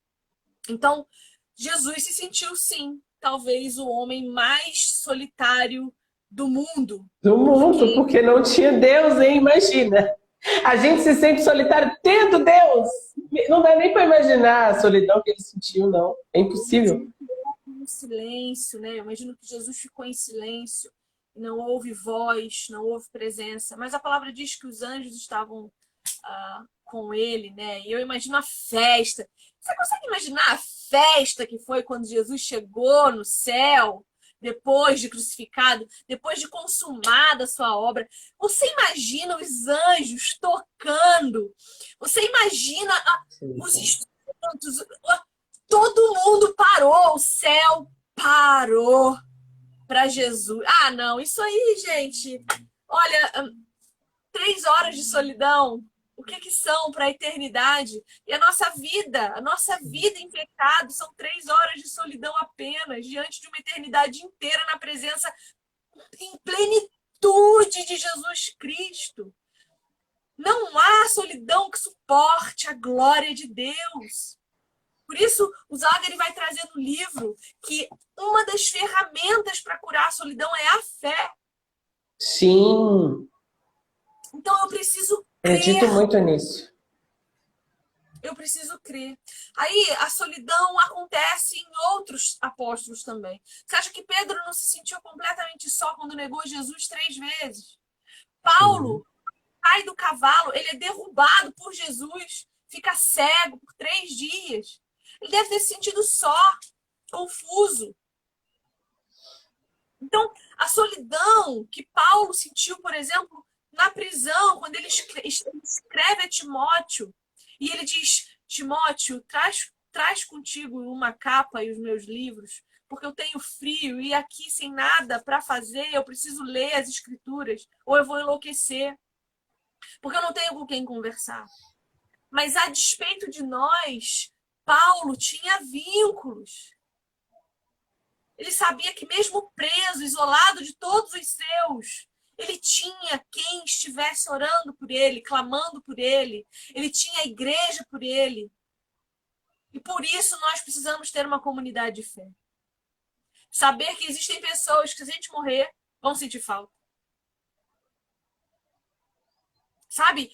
Então, Jesus se sentiu, sim, talvez o homem mais solitário do mundo. Do mundo, porque não tinha Deus, hein? Imagina. A gente se sente solitário tendo Deus. Não dá nem para imaginar a solidão que ele sentiu, não. É impossível. Em silêncio, né? Eu imagino que Jesus ficou em silêncio. Não houve voz, não houve presença. Mas a palavra diz que os anjos estavam com ele, né? E eu imagino a festa. Você consegue imaginar a festa que foi quando Jesus chegou no céu? Depois de crucificado, depois de consumada a sua obra. Você imagina os anjos tocando? Você imagina os instrumentos? Todo mundo parou, o céu parou para Jesus. Ah, não, isso aí, gente. Olha, 3 horas de solidão, o que são para a eternidade? E a nossa vida em pecado são 3 horas de solidão apenas, diante de uma eternidade inteira na presença em plenitude de Jesus Cristo. Não há solidão que suporte a glória de Deus. Por isso, o Zagari vai trazer no livro que uma das ferramentas para curar a solidão é a fé. Sim. Então eu preciso crer. Acredito muito nisso. Eu preciso crer. Aí a solidão acontece em outros apóstolos também. Você acha que Pedro não se sentiu completamente só quando negou Jesus 3 vezes? Sim. Paulo cai do cavalo, ele é derrubado por Jesus, fica cego por 3 dias. Ele deve ter se sentido só, confuso. Então, a solidão que Paulo sentiu, por exemplo, na prisão, quando ele escreve a Timóteo, e ele diz: Timóteo, traz contigo uma capa e os meus livros, porque eu tenho frio e aqui sem nada para fazer, eu preciso ler as escrituras, ou eu vou enlouquecer, porque eu não tenho com quem conversar. Mas a despeito de nós, Paulo tinha vínculos. Ele sabia que mesmo preso, isolado de todos os seus, ele tinha quem estivesse orando por ele, clamando por ele. Ele tinha a igreja por ele. E por isso nós precisamos ter uma comunidade de fé. Saber que existem pessoas que, se a gente morrer, vão sentir falta. Sabe?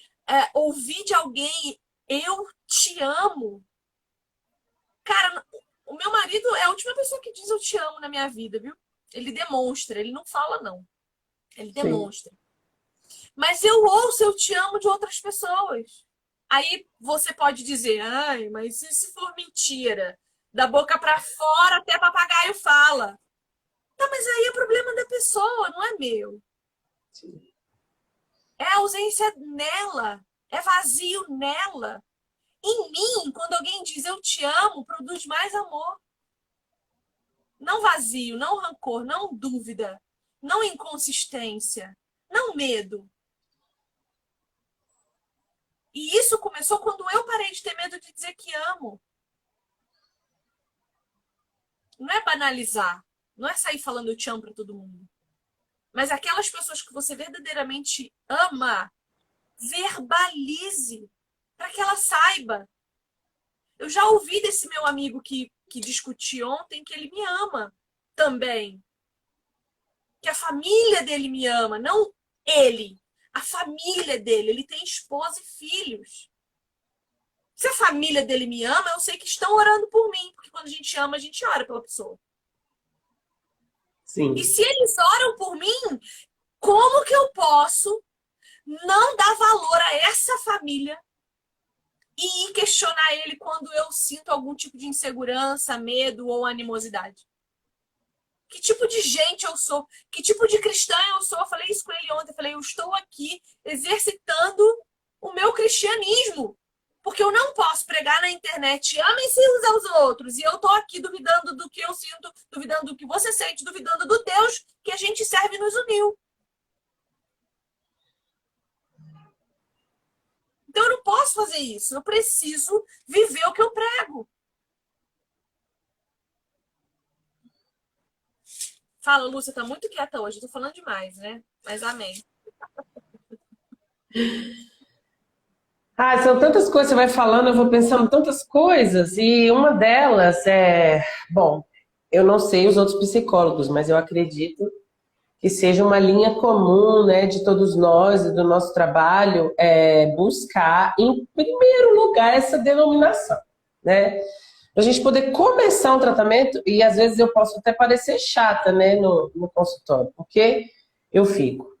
Ouvir de alguém, eu te amo. Cara, o meu marido é a última pessoa que diz eu te amo na minha vida, viu? Ele demonstra, ele não fala, não. Ele Sim. demonstra. Mas eu ouço eu te amo de outras pessoas. Aí você pode dizer, ai, mas e se for mentira? Da boca para fora até papagaio fala. Tá, mas aí é problema da pessoa, não é meu. Sim. É a ausência nela. É vazio nela. Em mim, quando alguém diz eu te amo, produz mais amor. Não vazio, não rancor, não dúvida, não inconsistência, não medo. E isso começou quando eu parei de ter medo de dizer que amo. Não é banalizar, não é sair falando eu te amo para todo mundo. Mas aquelas pessoas que você verdadeiramente ama, verbalize para que ela saiba. Eu já ouvi desse meu amigo que discuti ontem que ele me ama também. Que a família dele me ama, não ele. A família dele. Ele tem esposa e filhos. Se a família dele me ama, eu sei que estão orando por mim. Porque quando a gente ama, a gente ora pela pessoa. E Sim. se eles oram por mim, como que eu posso não dar valor a essa família e questionar ele quando eu sinto algum tipo de insegurança, medo ou animosidade? Que tipo de gente eu sou? Que tipo de cristã eu sou? Eu falei isso com ele ontem. Eu falei, eu estou aqui exercitando o meu cristianismo. Porque eu não posso pregar na internet, amem-se uns aos outros. E eu estou aqui duvidando do que eu sinto, duvidando do que você sente, duvidando do Deus que a gente serve e nos uniu. Então eu não posso fazer isso. Eu preciso viver o que eu prego. Fala, Lúcia, tá muito quieta hoje. Eu tô falando demais, né? Mas amém. Ah, são tantas coisas que você vai falando, eu vou pensando tantas coisas, e uma delas é, bom, eu não sei os outros psicólogos, mas eu acredito que seja uma linha comum, né, de todos nós e do nosso trabalho, buscar, em primeiro lugar, essa denominação, né? Para a gente poder começar um tratamento, e às vezes eu posso até parecer chata, né, no consultório, porque eu fico.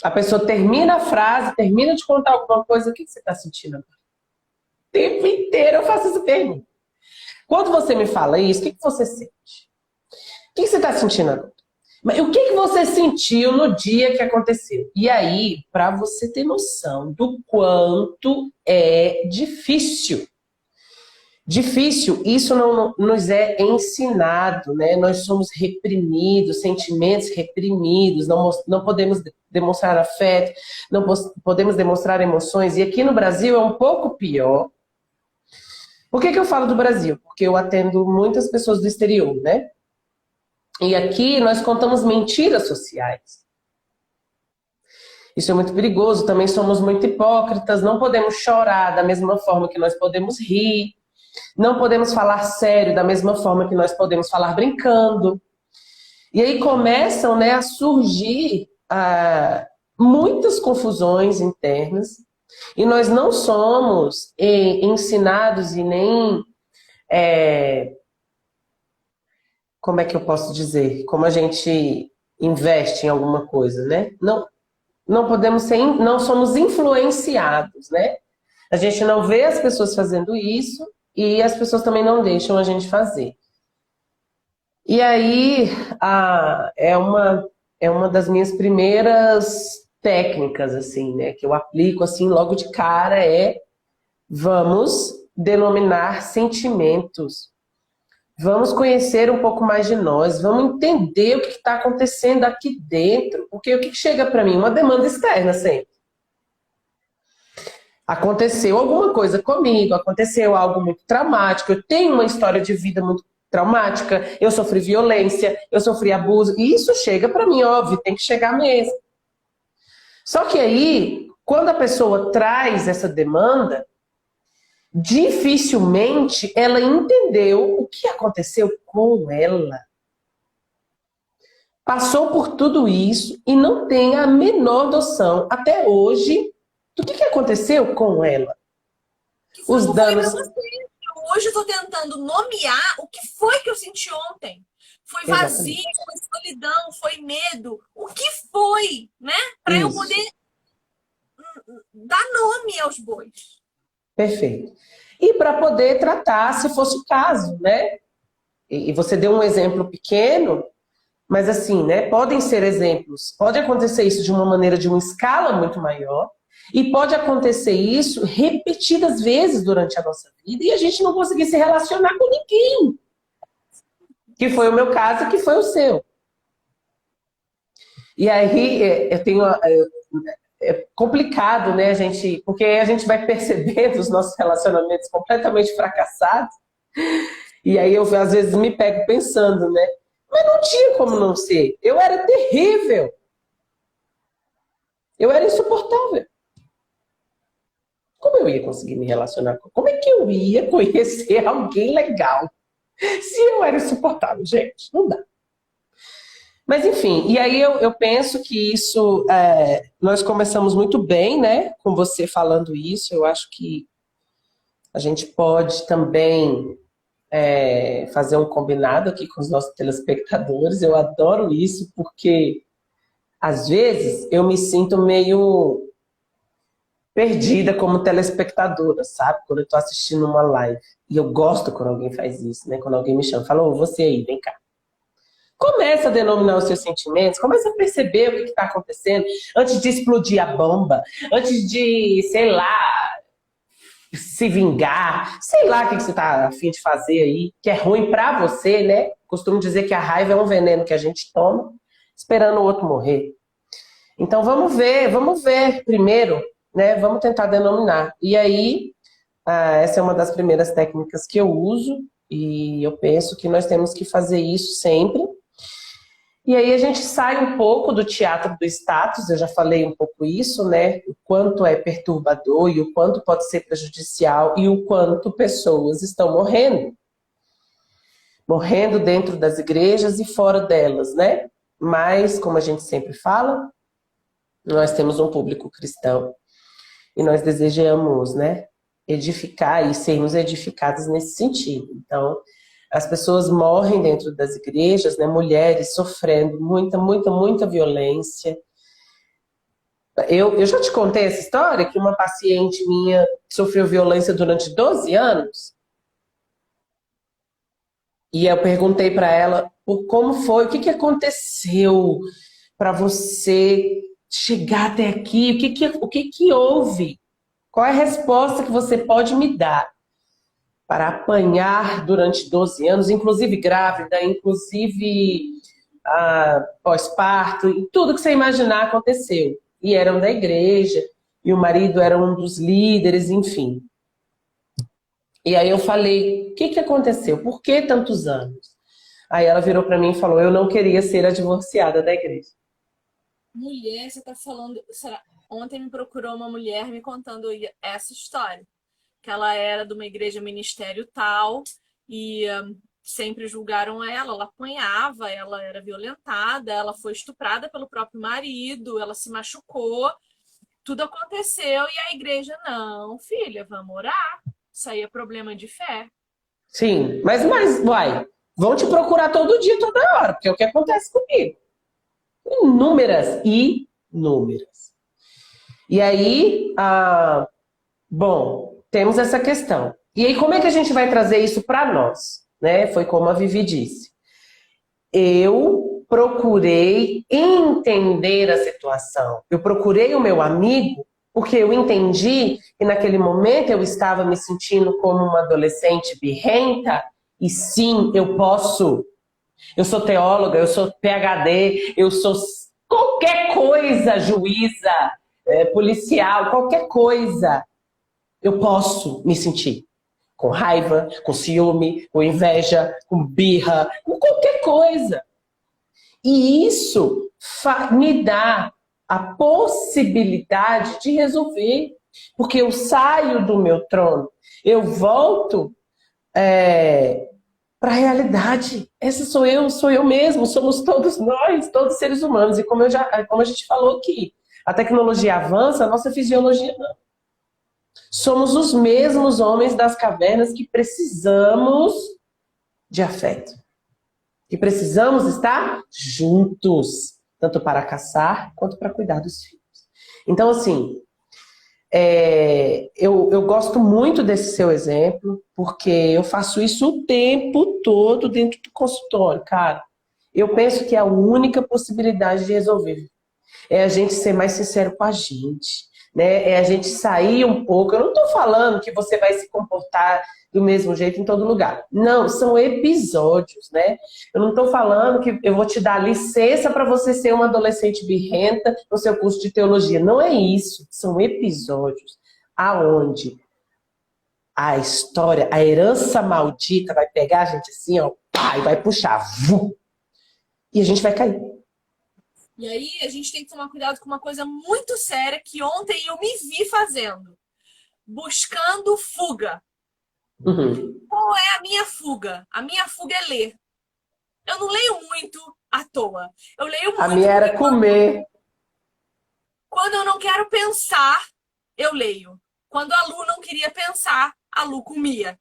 A pessoa termina a frase, termina de contar alguma coisa, o que você está sentindo? O tempo inteiro eu faço essa pergunta. Quando você me fala isso, o que você sente? O que você está sentindo agora? Mas o que você sentiu no dia que aconteceu? E aí, para você ter noção do quanto é difícil. Difícil, isso não nos é ensinado, né? Nós somos reprimidos, sentimentos reprimidos, não podemos demonstrar afeto, não podemos demonstrar emoções. E aqui no Brasil é um pouco pior. Por que eu falo do Brasil? Porque eu atendo muitas pessoas do exterior, né? E aqui nós contamos mentiras sociais. Isso é muito perigoso, também somos muito hipócritas, não podemos chorar da mesma forma que nós podemos rir. Não podemos falar sério da mesma forma que nós podemos falar brincando. E aí começam, né, a surgir muitas confusões internas. E nós não somos ensinados e nem... como é que eu posso dizer? Como a gente investe em alguma coisa, né? Não, não podemos ser, não somos influenciados, né? A gente não vê as pessoas fazendo isso e as pessoas também não deixam a gente fazer. E aí, é uma das minhas primeiras técnicas, assim, né? Que eu aplico, assim, logo de cara vamos denominar sentimentos. Vamos conhecer um pouco mais de nós, vamos entender o que está acontecendo aqui dentro, porque o que chega para mim? Uma demanda externa sempre. Aconteceu alguma coisa comigo, aconteceu algo muito traumático, eu tenho uma história de vida muito traumática, eu sofri violência, eu sofri abuso, e isso chega para mim, óbvio, tem que chegar mesmo. Só que aí, quando a pessoa traz essa demanda, dificilmente ela entendeu o que aconteceu com ela. Passou por tudo isso e não tem a menor noção, até hoje, do que aconteceu com ela. Os danos. Hoje eu tô tentando nomear o que foi que eu senti ontem. Foi vazio, foi solidão, foi medo. O que foi, né? Para eu poder dar nome aos bois. Perfeito. E para poder tratar, se fosse o caso, né? E você deu um exemplo pequeno, mas assim, né? Podem ser exemplos. Pode acontecer isso de uma maneira, de uma escala muito maior, e pode acontecer isso repetidas vezes durante a nossa vida e a gente não conseguir se relacionar com ninguém. Que foi o meu caso, que foi o seu. E aí eu tenho... É complicado, né, porque a gente vai percebendo os nossos relacionamentos completamente fracassados, e aí eu às vezes me pego pensando, né, mas não tinha como não ser. Eu era terrível. Eu era insuportável. Como eu ia conseguir me relacionar com... Como é que eu ia conhecer alguém legal se eu era insuportável? Gente, não dá. Mas enfim, e aí eu penso que isso, nós começamos muito bem, né, com você falando isso. Eu acho que a gente pode também fazer um combinado aqui com os nossos telespectadores. Eu adoro isso, porque às vezes eu me sinto meio perdida como telespectadora, sabe? Quando eu tô assistindo uma live. E eu gosto quando alguém faz isso, né? Quando alguém me chama, fala, ô, você aí, vem cá. Começa a denominar os seus sentimentos, começa a perceber o que está acontecendo antes de explodir a bomba, antes de, sei lá, se vingar, sei lá o que você está a fim de fazer aí, que é ruim para você, né? Costumo dizer que a raiva é um veneno que a gente toma, esperando o outro morrer. Então vamos ver primeiro, né? Vamos tentar denominar. E aí, essa é uma das primeiras técnicas que eu uso, e eu penso que nós temos que fazer isso sempre. E aí a gente sai um pouco do teatro do status, eu já falei um pouco isso, né? O quanto é perturbador e o quanto pode ser prejudicial e o quanto pessoas estão morrendo. Morrendo dentro das igrejas e fora delas, né? Mas, como a gente sempre fala, nós temos um público cristão e nós desejamos, né, edificar e sermos edificados nesse sentido. Então, as pessoas morrem dentro das igrejas, né? Mulheres sofrendo muita violência. Eu já te contei essa história, que uma paciente minha sofreu violência durante 12 anos. E eu perguntei para ela como foi, o que aconteceu para você chegar até aqui, o que houve? Qual é a resposta que você pode me dar? Para apanhar durante 12 anos, inclusive grávida, inclusive pós-parto, e tudo que você imaginar aconteceu. E eram da igreja, e o marido era um dos líderes, enfim. E aí eu falei, o que aconteceu? Por que tantos anos? Aí ela virou para mim e falou, eu não queria ser a divorciada da igreja. Mulher, você tá falando... Ontem me procurou uma mulher me contando essa história. Que ela era de uma igreja ministério tal e sempre julgaram ela apanhava, ela era violentada, ela foi estuprada pelo próprio marido, ela se machucou, tudo aconteceu e a igreja, não, filha, vamos orar. Isso aí é problema de fé. Sim, mas uai, vão te procurar todo dia, toda hora, porque é o que acontece comigo. Inúmeras. E aí, bom, temos essa questão. E aí, como é que a gente vai trazer isso para nós? Né? Foi como a Vivi disse. Eu procurei entender a situação. Eu procurei o meu amigo porque eu entendi que naquele momento eu estava me sentindo como uma adolescente birrenta e sim, eu posso. Eu sou teóloga, eu sou PhD, eu sou qualquer coisa, juíza, policial, qualquer coisa. Eu posso me sentir com raiva, com ciúme, com inveja, com birra, com qualquer coisa. E isso me dá a possibilidade de resolver, porque eu saio do meu trono, eu volto para a realidade. Essa sou eu mesmo, somos todos nós, todos seres humanos. E como a gente falou aqui, a tecnologia avança, a nossa fisiologia não. Somos os mesmos homens das cavernas que precisamos de afeto. Que precisamos estar juntos, tanto para caçar quanto para cuidar dos filhos. Então, assim, eu gosto muito desse seu exemplo, porque eu faço isso o tempo todo dentro do consultório, cara. Eu penso que é a única possibilidade de resolver é a gente ser mais sincero com a gente, né? É a gente sair um pouco. Eu não estou falando que você vai se comportar do mesmo jeito em todo lugar. Não, são episódios, né? Eu não estou falando que eu vou te dar licença para você ser uma adolescente birrenta no seu curso de teologia. Não é isso. São episódios aonde a história, a herança maldita vai pegar a gente assim, ó, pá, e vai puxar. Vum, e a gente vai cair. E aí a gente tem que tomar cuidado com uma coisa muito séria que ontem eu me vi fazendo. Buscando fuga. Uhum. Qual é a minha fuga? A minha fuga é ler. Eu não leio muito à toa. Eu leio A muito minha era comer. quando eu não quero pensar, eu leio. Quando a Lu não queria pensar, a Lu comia.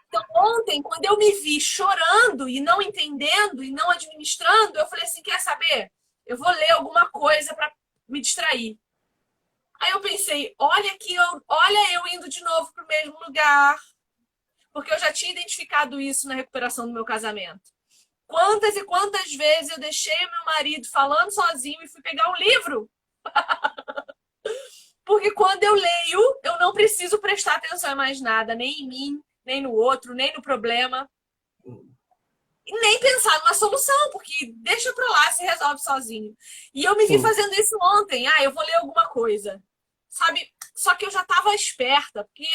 Então, ontem, quando eu me vi chorando e não entendendo e não administrando, eu falei assim, quer saber? Eu vou ler alguma coisa para me distrair. Aí eu pensei, olha eu indo de novo para o mesmo lugar, porque eu já tinha identificado isso na recuperação do meu casamento. Quantas e quantas vezes eu deixei o meu marido falando sozinho e fui pegar um livro? Porque quando eu leio, eu não preciso prestar atenção em mais nada, nem em mim, nem no outro, nem no problema. E nem pensar numa solução, porque deixa pra lá, se resolve sozinho. E eu me vi fazendo isso ontem. Eu vou ler alguma coisa. Sabe? Só que eu já estava esperta, porque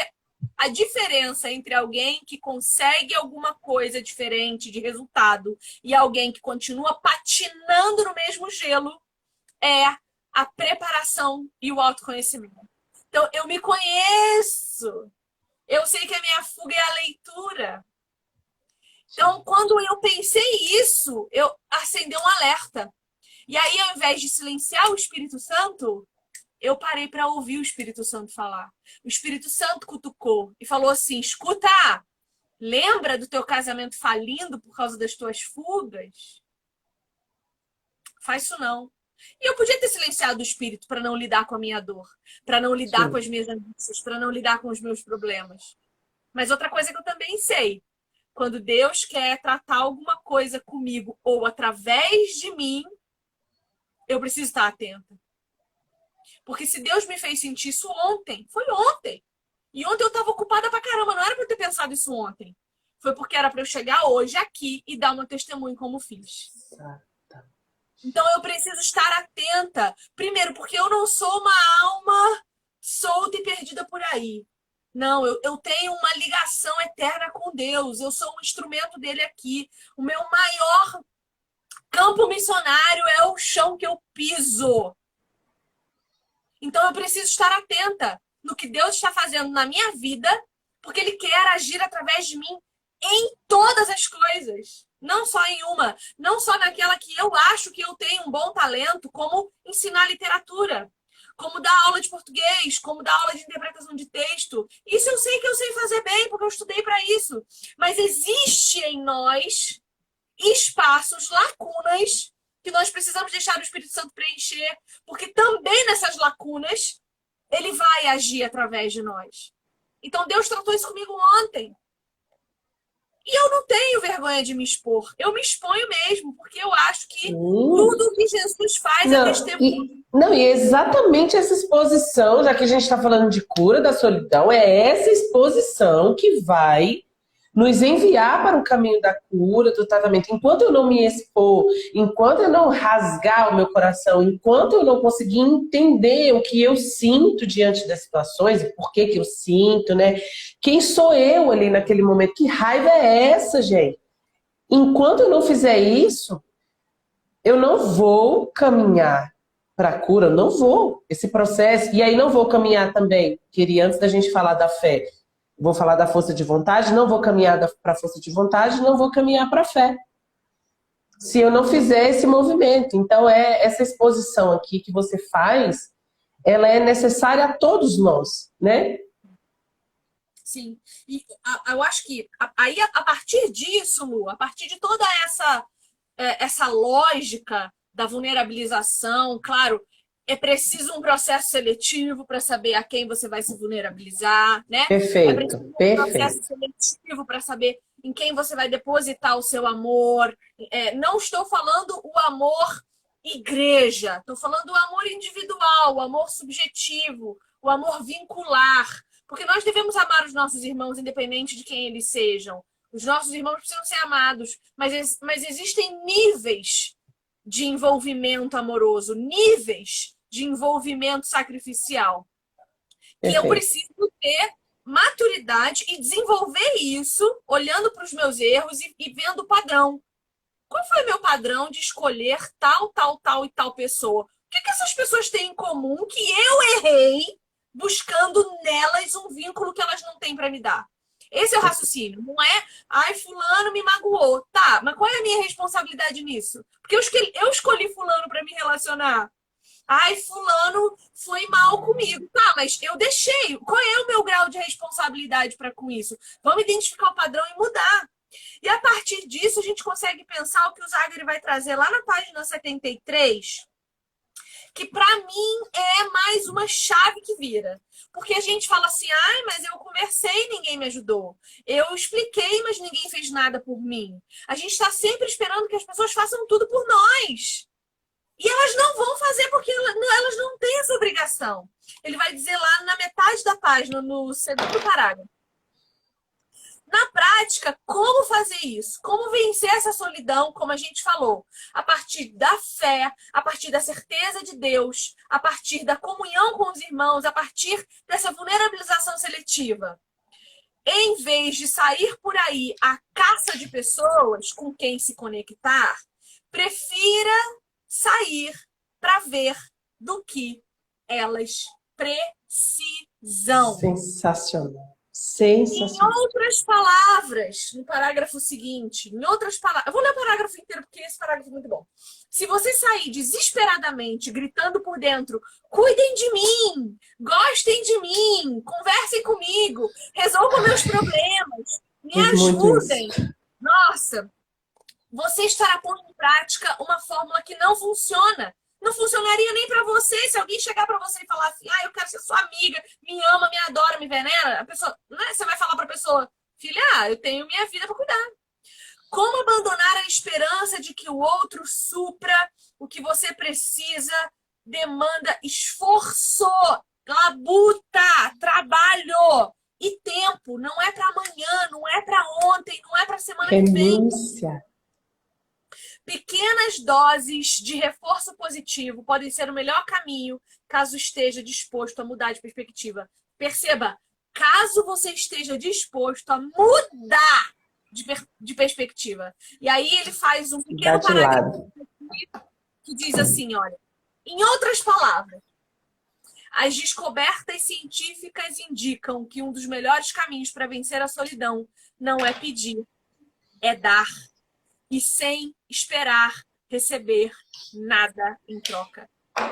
a diferença entre alguém que consegue alguma coisa diferente de resultado e alguém que continua patinando no mesmo gelo é a preparação e o autoconhecimento. Então, eu me conheço. Eu sei que a minha fuga é a leitura. Então, quando eu pensei isso, eu acendi um alerta. E aí, ao invés de silenciar o Espírito Santo, eu parei para ouvir o Espírito Santo falar. O Espírito Santo cutucou e falou assim, escuta, lembra do teu casamento falindo por causa das tuas fugas? Faz isso não. E eu podia ter silenciado o Espírito para não lidar com a minha dor, para não lidar com as minhas angústias, para não lidar com os meus problemas. Mas outra coisa que eu também sei, quando Deus quer tratar alguma coisa comigo ou através de mim, eu preciso estar atenta. Porque se Deus me fez sentir isso ontem, foi ontem. E ontem eu estava ocupada pra caramba, não era para eu ter pensado isso ontem. Foi porque era para eu chegar hoje aqui e dar o meu testemunho como fiz. Então eu preciso estar atenta. Primeiro, porque eu não sou uma alma solta e perdida por aí. Não, eu tenho uma ligação eterna com Deus. Eu sou um instrumento dele aqui. O meu maior campo missionário é o chão que eu piso. Então eu preciso estar atenta no que Deus está fazendo na minha vida, porque Ele quer agir através de mim em todas as coisas. Não só em uma. Não só naquela que eu acho que eu tenho um bom talento, como ensinar literatura, como dar aula de português, como dar aula de interpretação de texto. Isso eu sei que eu sei fazer bem, porque eu estudei para isso. Mas existe em nós espaços, lacunas, que nós precisamos deixar o Espírito Santo preencher, porque também nessas lacunas ele vai agir através de nós. Então Deus tratou isso comigo ontem. E eu não tenho vergonha de me expor. Eu me exponho mesmo, porque eu acho que tudo que Jesus faz é testemunho. E é exatamente essa exposição, já que a gente está falando de cura da solidão, é essa exposição que vai nos enviar para o caminho da cura, do tratamento. Enquanto eu não me expor, enquanto eu não rasgar o meu coração, enquanto eu não conseguir entender o que eu sinto diante das situações, e por que eu sinto, né? Quem sou eu ali naquele momento? Que raiva é essa, gente? Enquanto eu não fizer isso, eu não vou caminhar para a cura, eu não vou. Esse processo, e aí não vou caminhar também, queria antes da gente falar da fé, vou falar da força de vontade, não vou caminhar para a força de vontade, não vou caminhar para a fé. Se eu não fizer esse movimento. Então, essa exposição aqui que você faz, ela é necessária a todos nós, né? Sim. E eu acho que aí, a partir disso, Lu, a partir de toda essa lógica da vulnerabilização, claro, é preciso um processo seletivo para saber a quem você vai se vulnerabilizar, né? Perfeito, é preciso um processo seletivo para saber em quem você vai depositar o seu amor. Não estou falando o amor igreja, estou falando o amor individual, o amor subjetivo, o amor vincular. Porque nós devemos amar os nossos irmãos, independente de quem eles sejam. Os nossos irmãos precisam ser amados, mas existem níveis de envolvimento amoroso, níveis de envolvimento sacrificial. E eu preciso ter maturidade e desenvolver isso, olhando para os meus erros e vendo o padrão. Qual foi o meu padrão de escolher tal, tal, tal e tal pessoa? O que essas pessoas têm em comum que eu errei buscando nelas um vínculo que elas não têm para me dar? Esse é o raciocínio. Não é, ai, fulano me magoou. Tá, mas qual é a minha responsabilidade nisso? Porque eu escolhi fulano para me relacionar. Ai, fulano foi mal comigo. Tá, mas eu deixei. Qual é o meu grau de responsabilidade para com isso? Vamos identificar o padrão e mudar. E a partir disso, a gente consegue pensar o que o Zagari vai trazer lá na página 73, que para mim é mais uma chave que vira. Porque a gente fala assim, ai, mas eu conversei e ninguém me ajudou. Eu expliquei, mas ninguém fez nada por mim. A gente está sempre esperando que as pessoas façam tudo por nós. E elas não vão fazer porque elas não têm essa obrigação. Ele vai dizer lá na metade da página, no segundo parágrafo. Na prática, como fazer isso? Como vencer essa solidão, como a gente falou? A partir da fé, a partir da certeza de Deus, a partir da comunhão com os irmãos, a partir dessa vulnerabilização seletiva. Em vez de sair por aí à caça de pessoas com quem se conectar, prefira sair para ver do que elas precisam. Sensacional. Em outras palavras, no parágrafo seguinte, eu vou ler o parágrafo inteiro porque esse parágrafo é muito bom. Se você sair desesperadamente, gritando por dentro, cuidem de mim, gostem de mim, conversem comigo, resolvam meus problemas, me ajudem. Nossa, você estará pondo em prática uma fórmula que não funciona. Não funcionaria nem para você. Se alguém chegar para você e falar assim, eu quero ser sua amiga, me ama, me adora, me venera, a pessoa, né? Você vai falar para a pessoa, filha, eu tenho minha vida para cuidar. Como abandonar a esperança de que o outro supra o que você precisa? Demanda esforço, labuta, trabalho e tempo. Não é para amanhã, não é para ontem, não é para semana que vem. Pequenas doses de reforço positivo podem ser o melhor caminho caso esteja disposto a mudar de perspectiva. Perceba, caso você esteja disposto a mudar de perspectiva. E aí ele faz um pequeno parágrafo que diz assim, olha, em outras palavras, as descobertas científicas indicam que um dos melhores caminhos para vencer a solidão não é pedir, é dar. E sem esperar receber nada em troca.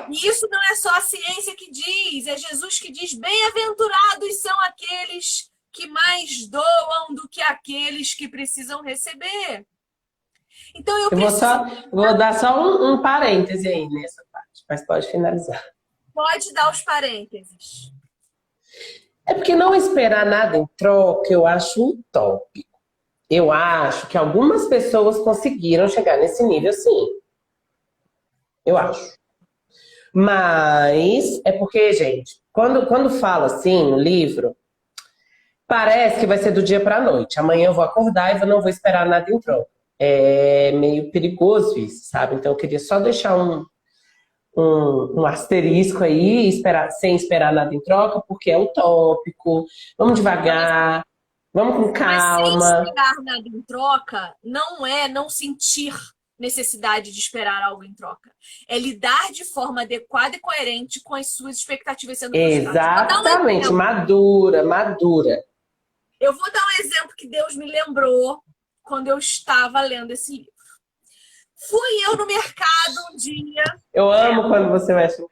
E isso não é só a ciência que diz, é Jesus que diz, bem-aventurados são aqueles que mais doam do que aqueles que precisam receber. Então eu Eu vou preciso. só, vou dar só um parêntese aí nessa parte, mas pode finalizar. Pode dar os parênteses. É porque não esperar nada em troca, eu acho utópico. Eu acho que algumas pessoas conseguiram chegar nesse nível, sim. Eu acho. Mas é porque, gente, quando fala assim no livro, parece que vai ser do dia para a noite. Amanhã eu vou acordar e eu não vou esperar nada em troca. É meio perigoso isso, sabe? Então eu queria só deixar um asterisco aí, sem esperar nada em troca, porque é utópico. Vamos devagar, vamos com Mas sem calma. esperar nada em troca, não é não sentir necessidade de esperar algo em troca. É lidar de forma adequada e coerente com as suas expectativas sendo frustradas. Vou dar um Exatamente, exemplo. madura, madura. Eu vou dar um exemplo que Deus me lembrou quando eu estava lendo esse livro. Fui eu no mercado um dia. Eu amo quando você mexe.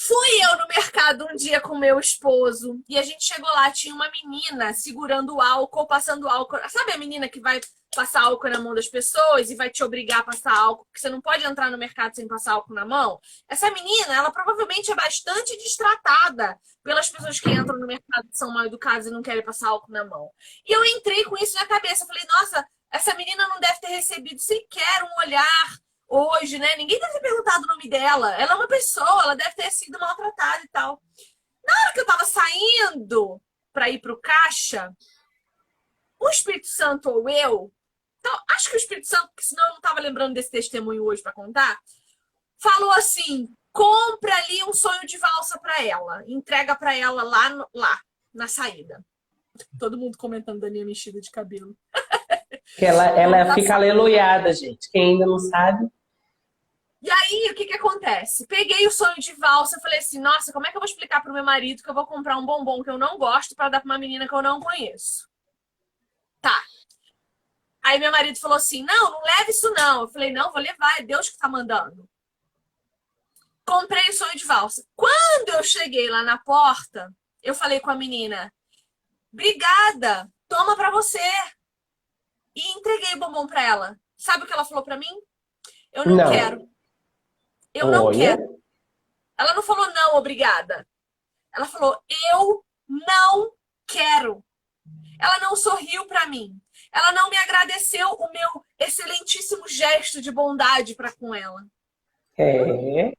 Fui eu no mercado um dia com meu esposo e a gente chegou lá, tinha uma menina segurando álcool, passando álcool. Sabe a menina que vai passar álcool na mão das pessoas e vai te obrigar a passar álcool, porque você não pode entrar no mercado sem passar álcool na mão? Essa menina, ela provavelmente é bastante destratada pelas pessoas que entram no mercado que são mal educadas e não querem passar álcool na mão. E eu entrei com isso na cabeça. Falei, nossa, essa menina não deve ter recebido sequer um olhar hoje, né? Ninguém deve ter perguntado o nome dela. Ela é uma pessoa, ela deve ter sido maltratada e tal. Na hora que eu tava saindo para ir pro caixa, o Espírito Santo ou eu, então, acho que o Espírito Santo, porque senão eu não tava lembrando desse testemunho hoje para contar, falou assim: compra ali um sonho de valsa para ela, entrega para ela lá na saída. Todo mundo comentando da minha mexida de cabelo. Que ela fica aleluiada, gente. Quem ainda não sabe. E aí, o que que acontece? Peguei o sonho de valsa, falei assim, nossa, como é que eu vou explicar pro meu marido que eu vou comprar um bombom que eu não gosto para dar pra uma menina que eu não conheço? Tá. Aí meu marido falou assim, não leve isso não. Eu falei, não, vou levar, é Deus que tá mandando. Comprei o sonho de valsa. Quando eu cheguei lá na porta, eu falei com a menina, obrigada, toma pra você. E entreguei o bombom pra ela. Sabe o que ela falou pra mim? Eu não Não. quero. Eu não Olha. quero. Ela não falou não, obrigada. Ela falou, eu não quero. Ela não sorriu para mim. Ela não me agradeceu o meu excelentíssimo gesto de bondade para com ela. É.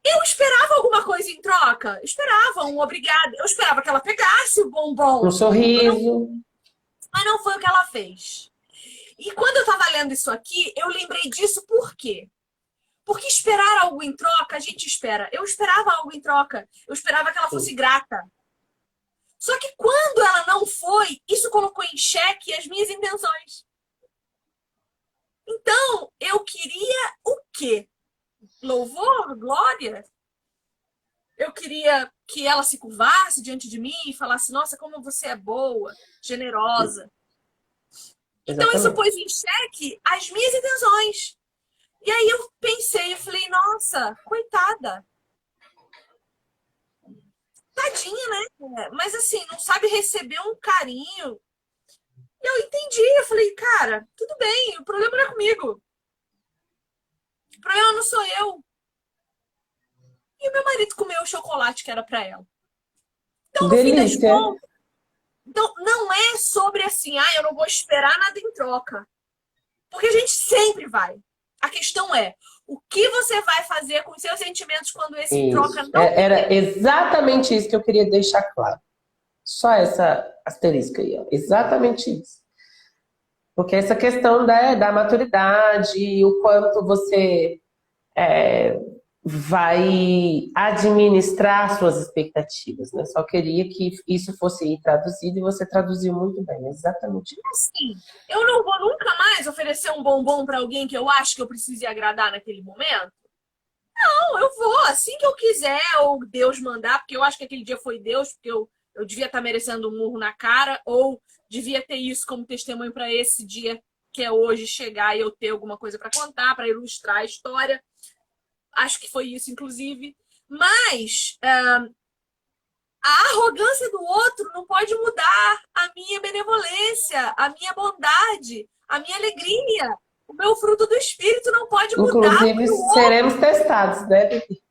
Eu esperava alguma coisa em troca. Eu esperava um obrigado. Eu esperava que ela pegasse o Um bombom. sorriso. Mas não foi o que ela fez. E quando eu estava lendo isso aqui, eu lembrei disso por quê? Porque esperar algo em troca, a gente espera. Eu esperava algo em troca. Eu esperava que ela fosse grata. Só que quando ela não foi, isso colocou em xeque as minhas intenções. Então, eu queria o quê? Louvor? Glória? Eu queria que ela se curvasse diante de mim e falasse, nossa, como você é boa, generosa. Então, isso Exatamente. pôs em xeque as minhas intenções. E aí eu pensei, eu falei, nossa, coitada. Tadinha, né? Mas assim, não sabe receber um carinho. Eu entendi, eu falei, cara, tudo bem, o problema não é comigo. O problema não sou eu. E o meu marido comeu o chocolate que era para ela. Então, no fim das Delícia. contas, então, não é sobre assim, eu não vou esperar nada em troca. Porque a gente sempre vai. A questão é, o que você vai fazer com os seus sentimentos quando esse troca Isso. não Era vier? exatamente isso que eu queria deixar claro. Só essa asterisco aí, ó. Exatamente isso. Porque essa questão da maturidade, o quanto você vai administrar suas expectativas, né? Só queria que isso fosse traduzido e você traduziu muito bem, exatamente isso. Assim, eu não vou nunca mais oferecer um bombom para alguém que eu acho que eu precise agradar naquele momento. Não, eu vou assim que eu quiser, ou Deus mandar, porque eu acho que aquele dia foi Deus, porque eu devia estar merecendo um murro na cara, ou devia ter isso como testemunho para esse dia que é hoje chegar e eu ter alguma coisa para contar, para ilustrar a história. Acho que foi isso, inclusive. Mas a arrogância do outro não pode mudar a minha benevolência, a minha bondade, a minha alegria. O meu fruto do Espírito não pode mudar Inclusive, para o outro. seremos testados, né, Bibi?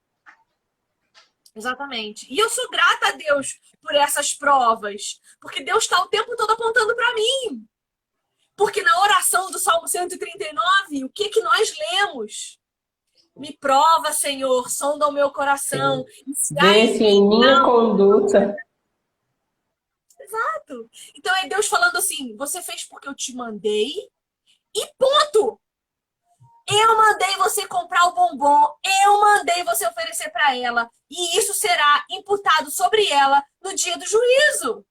Exatamente. E eu sou grata a Deus por essas provas, porque Deus está o tempo todo apontando para mim. Porque na oração do Salmo 139, o que nós lemos? Me prova, Senhor, sonda o meu coração. Sim. E se há Vê em se em mim minha conduta. Exato. Então é Deus falando assim: você fez porque eu te mandei e ponto. Eu mandei você comprar o bombom, eu mandei você oferecer para ela, e isso será imputado sobre ela no dia do juízo.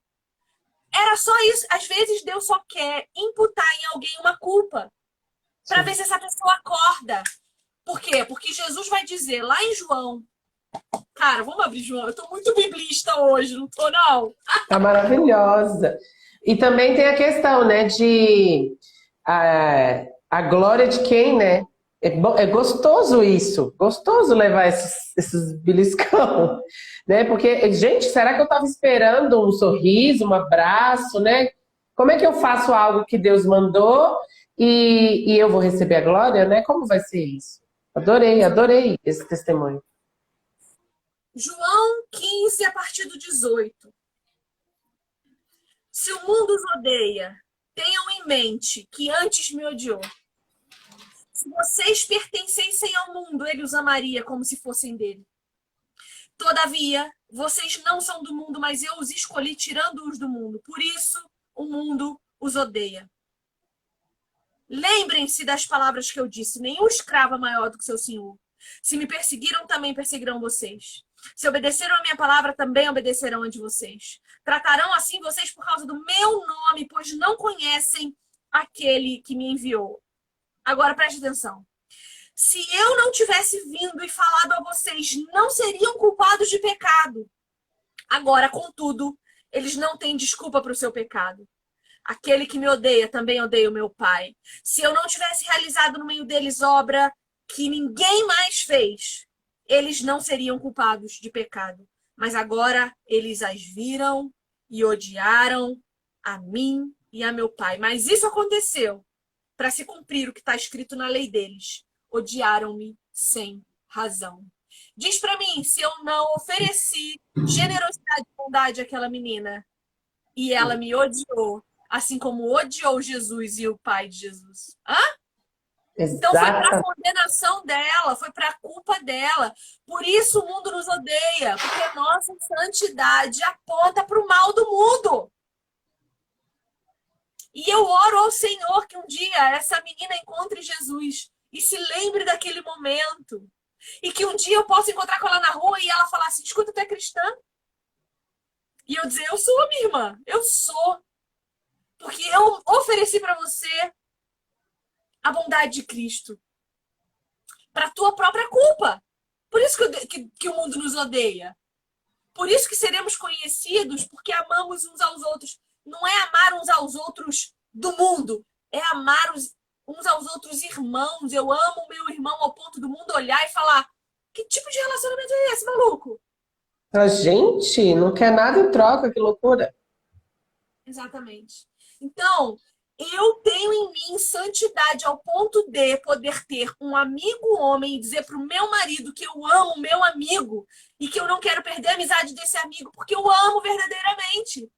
Era só isso. Às vezes Deus só quer imputar em alguém uma culpa para ver se essa pessoa acorda. Por quê? Porque Jesus vai dizer lá em João. Cara, vamos abrir João. Eu tô muito biblista hoje, não tô, não? Tá maravilhosa. E também tem a questão, né, de a glória de quem, né? É gostoso isso, gostoso levar esses beliscão, né? Porque, gente, será que eu estava esperando um sorriso, um abraço, né? Como é que eu faço algo que Deus mandou e eu vou receber a glória, né? Como vai ser isso? Adorei, adorei esse testemunho. João 15, a partir do 18. Se o mundo os odeia, tenham em mente que antes me odiou. Se vocês pertencessem ao mundo, ele os amaria como se fossem dele. Todavia, vocês não são do mundo, mas eu os escolhi tirando-os do mundo. Por isso, o mundo os odeia. Lembrem-se das palavras que eu disse: nenhum escravo é maior do que seu senhor. Se me perseguiram, também perseguirão vocês. Se obedeceram a minha palavra, também obedecerão a de vocês. Tratarão assim vocês por causa do meu nome, pois não conhecem aquele que me enviou. Agora preste atenção. Se eu não tivesse vindo e falado a vocês, não seriam culpados de pecado. Agora, contudo, eles não têm desculpa para o seu pecado. Aquele que me odeia também odeia o meu Pai. Se eu não tivesse realizado no meio deles obra que ninguém mais fez, eles não seriam culpados de pecado. Mas agora eles as viram e odiaram a mim e a meu Pai. Mas isso aconteceu para se cumprir o que está escrito na lei deles. Odiaram-me sem razão. Diz para mim se eu não ofereci generosidade e bondade àquela menina e ela me odiou, assim como odiou Jesus e o pai de Jesus. Hã? Então foi para a Exata. condenação dela, foi para a culpa dela. Por isso o mundo nos odeia, porque a nossa santidade aponta para o mal do mundo. E eu oro ao Senhor que um dia essa menina encontre Jesus e se lembre daquele momento. E que um dia eu possa encontrar com ela na rua e ela falar assim: escuta, tu é cristã? E eu dizer: eu sou, minha irmã, eu sou. Porque eu ofereci para você a bondade de Cristo. Para tua própria culpa. Por isso que o mundo nos odeia. Por isso que seremos conhecidos, porque amamos uns aos outros. Não é amar uns aos outros do mundo, é amar uns aos outros irmãos. Eu amo o meu irmão ao ponto do mundo olhar e falar: que tipo de relacionamento é esse, maluco? A gente não quer nada em troca, que loucura. Exatamente. Então, eu tenho em mim santidade ao ponto de poder ter um amigo homem e dizer para o meu marido que eu amo meu amigo e que eu não quero perder a amizade desse amigo porque eu amo verdadeiramente.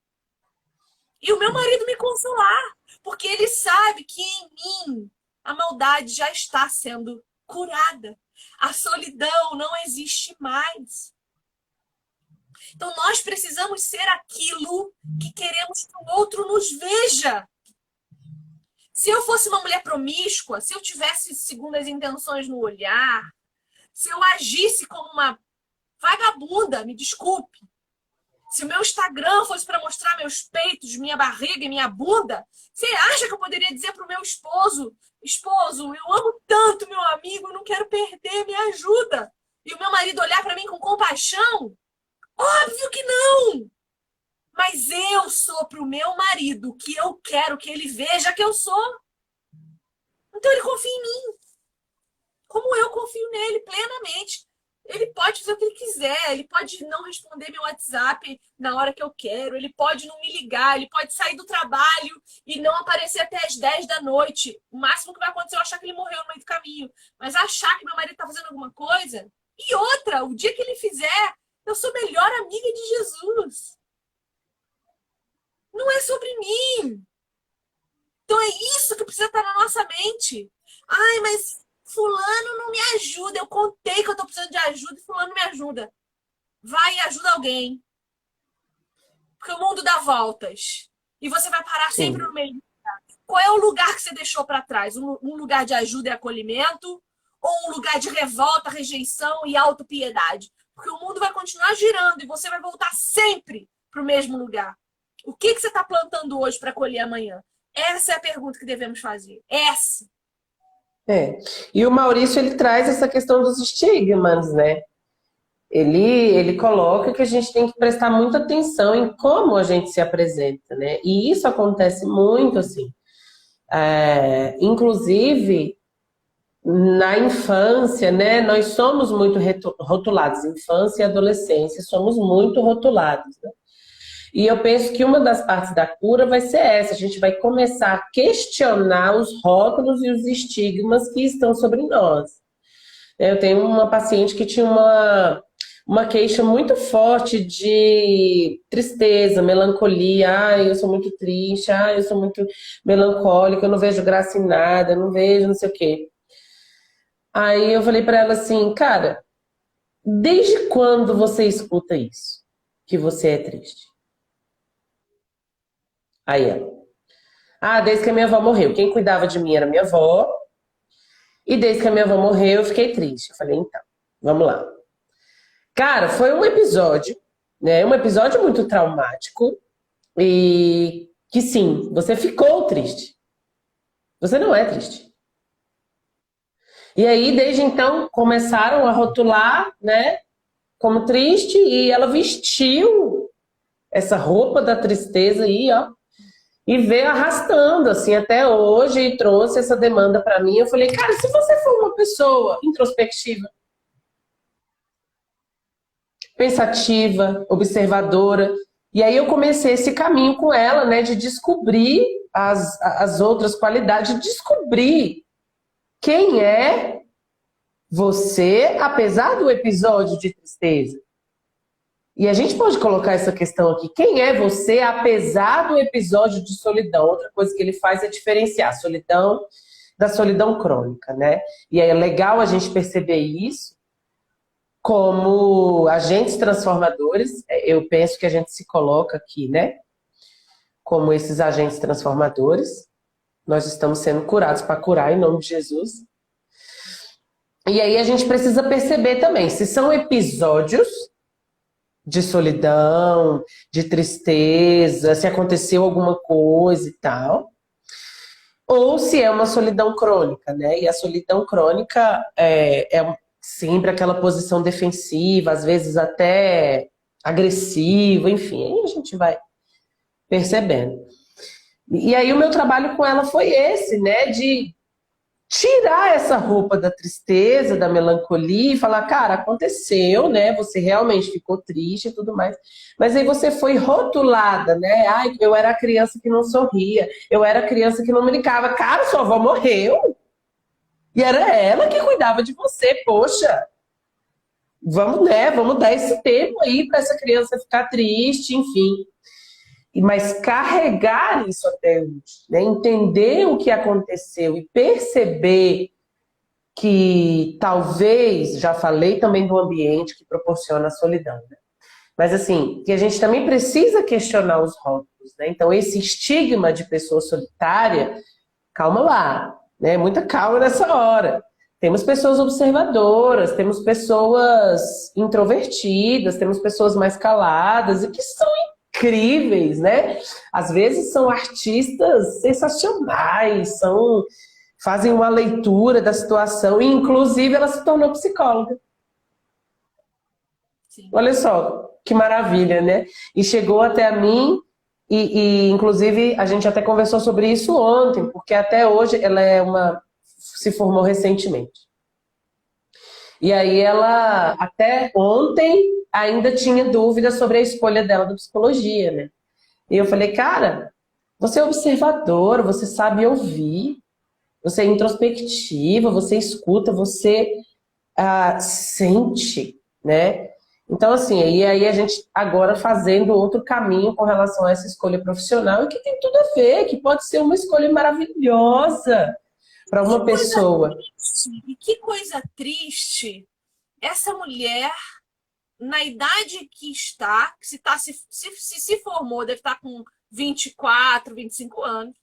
E o meu marido me consolar, porque ele sabe que em mim a maldade já está sendo curada. A solidão não existe mais. Então nós precisamos ser aquilo que queremos que o outro nos veja. Se eu fosse uma mulher promíscua, se eu tivesse segundas intenções no olhar, se eu agisse como uma vagabunda, me desculpe, se o meu Instagram fosse para mostrar meus peitos, minha barriga e minha bunda, você acha que eu poderia dizer para o meu esposo: esposo, eu amo tanto meu amigo, eu não quero perder, me ajuda? E o meu marido olhar para mim com compaixão? Óbvio que não! Mas eu sou para o meu marido que eu quero que ele veja que eu sou. Então ele confia em mim. Como eu confio nele plenamente. Ele pode fazer o que ele quiser, ele pode não responder meu WhatsApp na hora que eu quero, ele pode não me ligar, ele pode sair do trabalho e não aparecer até as 10 da noite. O máximo que vai acontecer é eu achar que ele morreu no meio do caminho. Mas achar que meu marido tá fazendo alguma coisa. E outra, o dia que ele fizer, eu sou melhor amiga de Jesus. Não é sobre mim. Então é isso que precisa estar na nossa mente. Ai, mas fulano não me ajuda. Eu contei que eu tô precisando de ajuda e fulano me ajuda. Vai e ajuda alguém. Porque o mundo dá voltas. E você vai parar sempre Sim. no meio. Qual é o lugar que você deixou para trás? Um lugar de ajuda e acolhimento? Ou um lugar de revolta, rejeição e autopiedade? Porque o mundo vai continuar girando e você vai voltar sempre para o mesmo lugar. O que você está plantando hoje para colher amanhã? Essa é a pergunta que devemos fazer. Essa. É. E o Maurício, ele traz essa questão dos estigmas, né? Ele coloca que a gente tem que prestar muita atenção em como a gente se apresenta, né? E isso acontece muito, assim. Inclusive, na infância, né? Nós somos muito rotulados. Infância e adolescência, somos muito rotulados, né? E eu penso que uma das partes da cura vai ser essa. A gente vai começar a questionar os rótulos e os estigmas que estão sobre nós. Eu tenho uma paciente que tinha uma queixa muito forte de tristeza, melancolia. Ai, eu sou muito triste, ai, eu sou muito melancólica, eu não vejo graça em nada, eu não vejo não sei o quê. Aí eu falei pra ela assim, cara, desde quando você escuta isso? Que você é triste? Aí ela, desde que a minha avó morreu. Quem cuidava de mim era minha avó, e desde que a minha avó morreu eu fiquei triste. Eu falei, então, vamos lá. Cara, foi um episódio, né? Um episódio muito traumático e que sim, você ficou triste. Você não é triste. E aí, desde então, começaram a rotular, né, como triste e ela vestiu essa roupa da tristeza aí, ó, e veio arrastando, assim, até hoje e trouxe essa demanda para mim. Eu falei, cara, se você for uma pessoa introspectiva, pensativa, observadora. E aí eu comecei esse caminho com ela, né, de descobrir as outras qualidades, de descobrir quem é você, apesar do episódio de tristeza. E a gente pode colocar essa questão aqui, quem é você, apesar do episódio de solidão? Outra coisa que ele faz é diferenciar a solidão da solidão crônica, né? E é legal a gente perceber isso, como agentes transformadores. Eu penso que a gente se coloca aqui, né? Como esses agentes transformadores. Nós estamos sendo curados para curar em nome de Jesus. E aí a gente precisa perceber também se são episódios de solidão, de tristeza, se aconteceu alguma coisa e tal, ou se é uma solidão crônica, né? E a solidão crônica é sempre aquela posição defensiva, às vezes até agressiva, enfim, aí a gente vai percebendo. E aí o meu trabalho com ela foi esse, né, de tirar essa roupa da tristeza, da melancolia e falar, cara, aconteceu, né, você realmente ficou triste e tudo mais, mas aí você foi rotulada, né, ai, eu era a criança que não sorria, eu era a criança que não brincava, cara, sua avó morreu, e era ela que cuidava de você, poxa, vamos, né, vamos dar esse tempo aí para essa criança ficar triste, enfim. Mas carregar isso até hoje, né? Entender o que aconteceu e perceber que talvez, já falei também do ambiente que proporciona a solidão, né? Mas assim, que a gente também precisa questionar os rótulos, né? Então esse estigma de pessoa solitária, calma lá, né? Muita calma nessa hora. Temos pessoas observadoras, temos pessoas introvertidas, temos pessoas mais caladas e que são incríveis, né? Às vezes são artistas sensacionais, fazem uma leitura da situação e inclusive ela se tornou psicóloga. Sim. Olha só, que maravilha, né? E chegou até a mim e inclusive a gente até conversou sobre isso ontem, porque até hoje ela se formou recentemente. E aí ela, até ontem, ainda tinha dúvida sobre a escolha dela da psicologia, né? E eu falei, cara, você é observador, você sabe ouvir, você é introspectiva, você escuta, você sente, né? Então, assim, e aí a gente agora fazendo outro caminho com relação a essa escolha profissional, e que tem tudo a ver, que pode ser uma escolha maravilhosa para Que uma coisa pessoa. triste, e que coisa triste essa mulher, na idade que está, que se formou, deve estar com 24, 25 anos,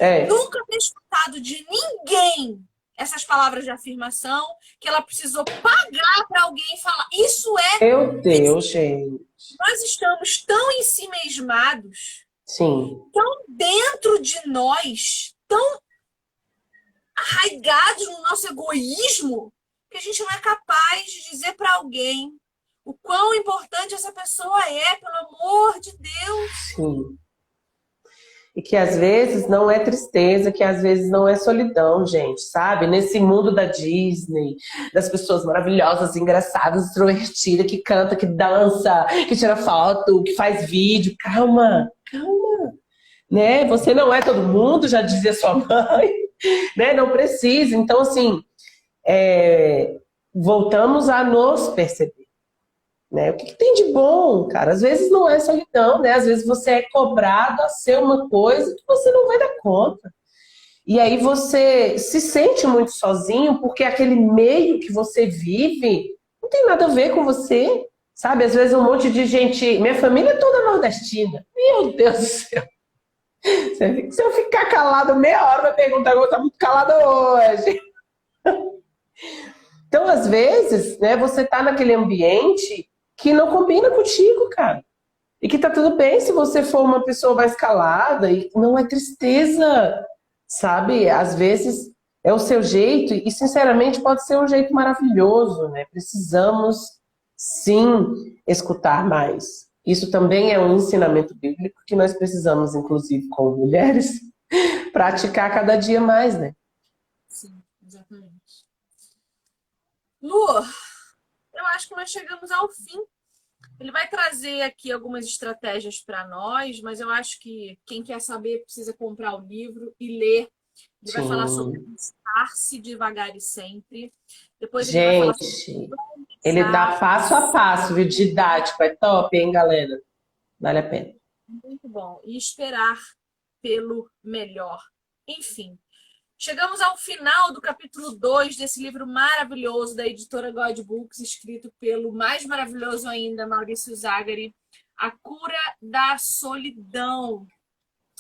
É, nunca ter escutado de ninguém essas palavras de afirmação, que ela precisou pagar para alguém falar. Isso é. meu Deus, gente. Nós estamos tão em si mesmados, Sim, tão dentro de nós, tão arraigados no nosso egoísmo, que a gente não é capaz de dizer para alguém o quão importante essa pessoa é, pelo amor de Deus. sim. E que às vezes não é tristeza, que às vezes não é solidão, gente, sabe? Nesse mundo da Disney, das pessoas maravilhosas, engraçadas, extrovertidas, que canta, que dança, que tira foto, que faz vídeo. Calma, calma, né? Você não é todo mundo, já dizia sua mãe, né? Não precisa. Então, assim, voltamos a nos perceber. Né? O que tem de bom, cara? Às vezes não é solidão, né? Às vezes você é cobrado a ser uma coisa que você não vai dar conta. E aí você se sente muito sozinho porque aquele meio que você vive não tem nada a ver com você, sabe? Às vezes um monte de gente... Minha família é toda nordestina. Meu Deus do céu. Se eu ficar calado meia hora, vai perguntar, eu tá muito calada hoje. Então, às vezes, né, você tá naquele ambiente que não combina contigo, cara. E que tá tudo bem se você for uma pessoa mais calada, e não é tristeza, sabe? Às vezes é o seu jeito, e sinceramente pode ser um jeito maravilhoso, né? Precisamos, sim, escutar mais. Isso também é um ensinamento bíblico que nós precisamos, inclusive, como mulheres, praticar cada dia mais, né? Sim, exatamente. Lu, eu acho que nós chegamos ao fim. Ele vai trazer aqui algumas estratégias para nós, mas eu acho que quem quer saber precisa comprar o livro e ler. Ele vai falar sobre Sim. pensar-se devagar e sempre. Depois ele vai falar sobre Gente, ele dá pensar. passo a passo, viu? Didático, é top, hein, galera? Vale a pena. Muito bom. E esperar pelo melhor. Enfim, chegamos ao final do capítulo 2 desse livro maravilhoso da editora God Books, escrito pelo mais maravilhoso ainda, Maurício Zagari, A Cura da Solidão.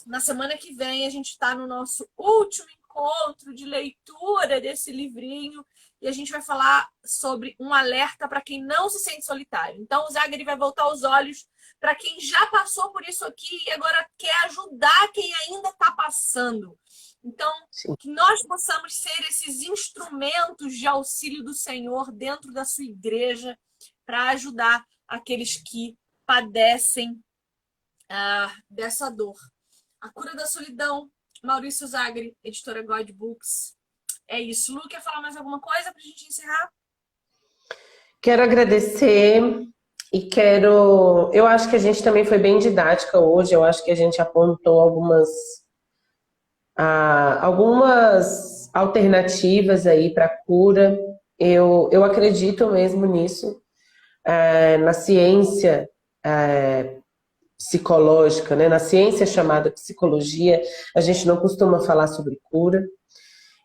Na semana que vem, a gente está no nosso último encontro de leitura desse livrinho e a gente vai falar sobre um alerta para quem não se sente solitário. Então, o Zagari vai voltar os olhos para quem já passou por isso aqui e agora quer ajudar quem ainda está passando. Então, Sim. que nós possamos ser esses instrumentos de auxílio do Senhor dentro da sua igreja para ajudar aqueles que padecem dessa dor. A Cura da Solidão, Maurício Zagari, editora God Books. É isso. Lu, quer falar mais alguma coisa para a gente encerrar? Quero agradecer e quero. Eu acho que a gente também foi bem didática hoje. Eu acho que a gente apontou algumas alternativas aí para cura. Eu acredito mesmo nisso, na ciência psicológica, né? Na ciência chamada psicologia, a gente não costuma falar sobre cura.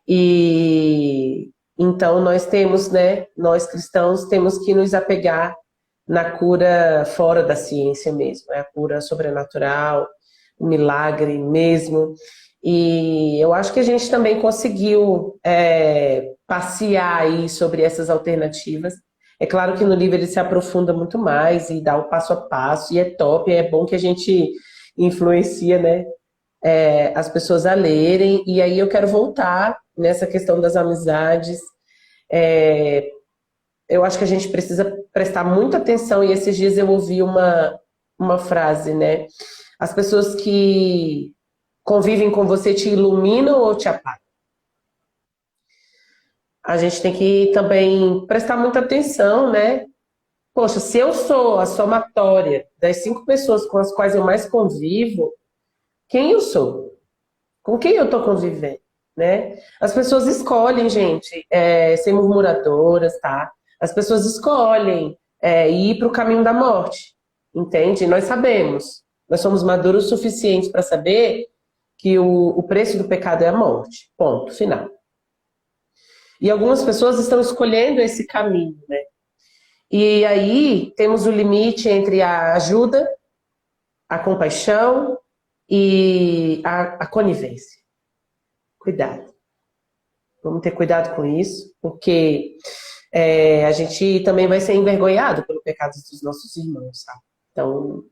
E então nós temos, né? Nós cristãos temos que nos apegar na cura fora da ciência mesmo, é a cura sobrenatural, o milagre mesmo. E eu acho que a gente também conseguiu passear aí sobre essas alternativas. É claro que no livro ele se aprofunda muito mais e dá o passo a passo, e é top, é bom que a gente influencia, né, as pessoas a lerem. E aí eu quero voltar nessa questão das amizades. Eu acho que a gente precisa prestar muita atenção, e esses dias eu ouvi uma frase, né? As pessoas que convivem com você te iluminam ou te apagam? a gente tem que também prestar muita atenção, né? Poxa, se eu sou a somatória das 5 pessoas com as quais eu mais convivo, quem eu sou? Com quem eu estou convivendo, né? As pessoas escolhem, gente, ser murmuradoras, tá? As pessoas escolhem ir para o caminho da morte, entende? Nós sabemos, nós somos maduros o suficientes para saber que o preço do pecado é a morte, ponto, final. E algumas pessoas estão escolhendo esse caminho, né? E aí temos o limite entre a ajuda, a compaixão e a conivência. Cuidado. Vamos ter cuidado com isso, porque a gente também vai ser envergonhado pelo pecado dos nossos irmãos, tá? Então,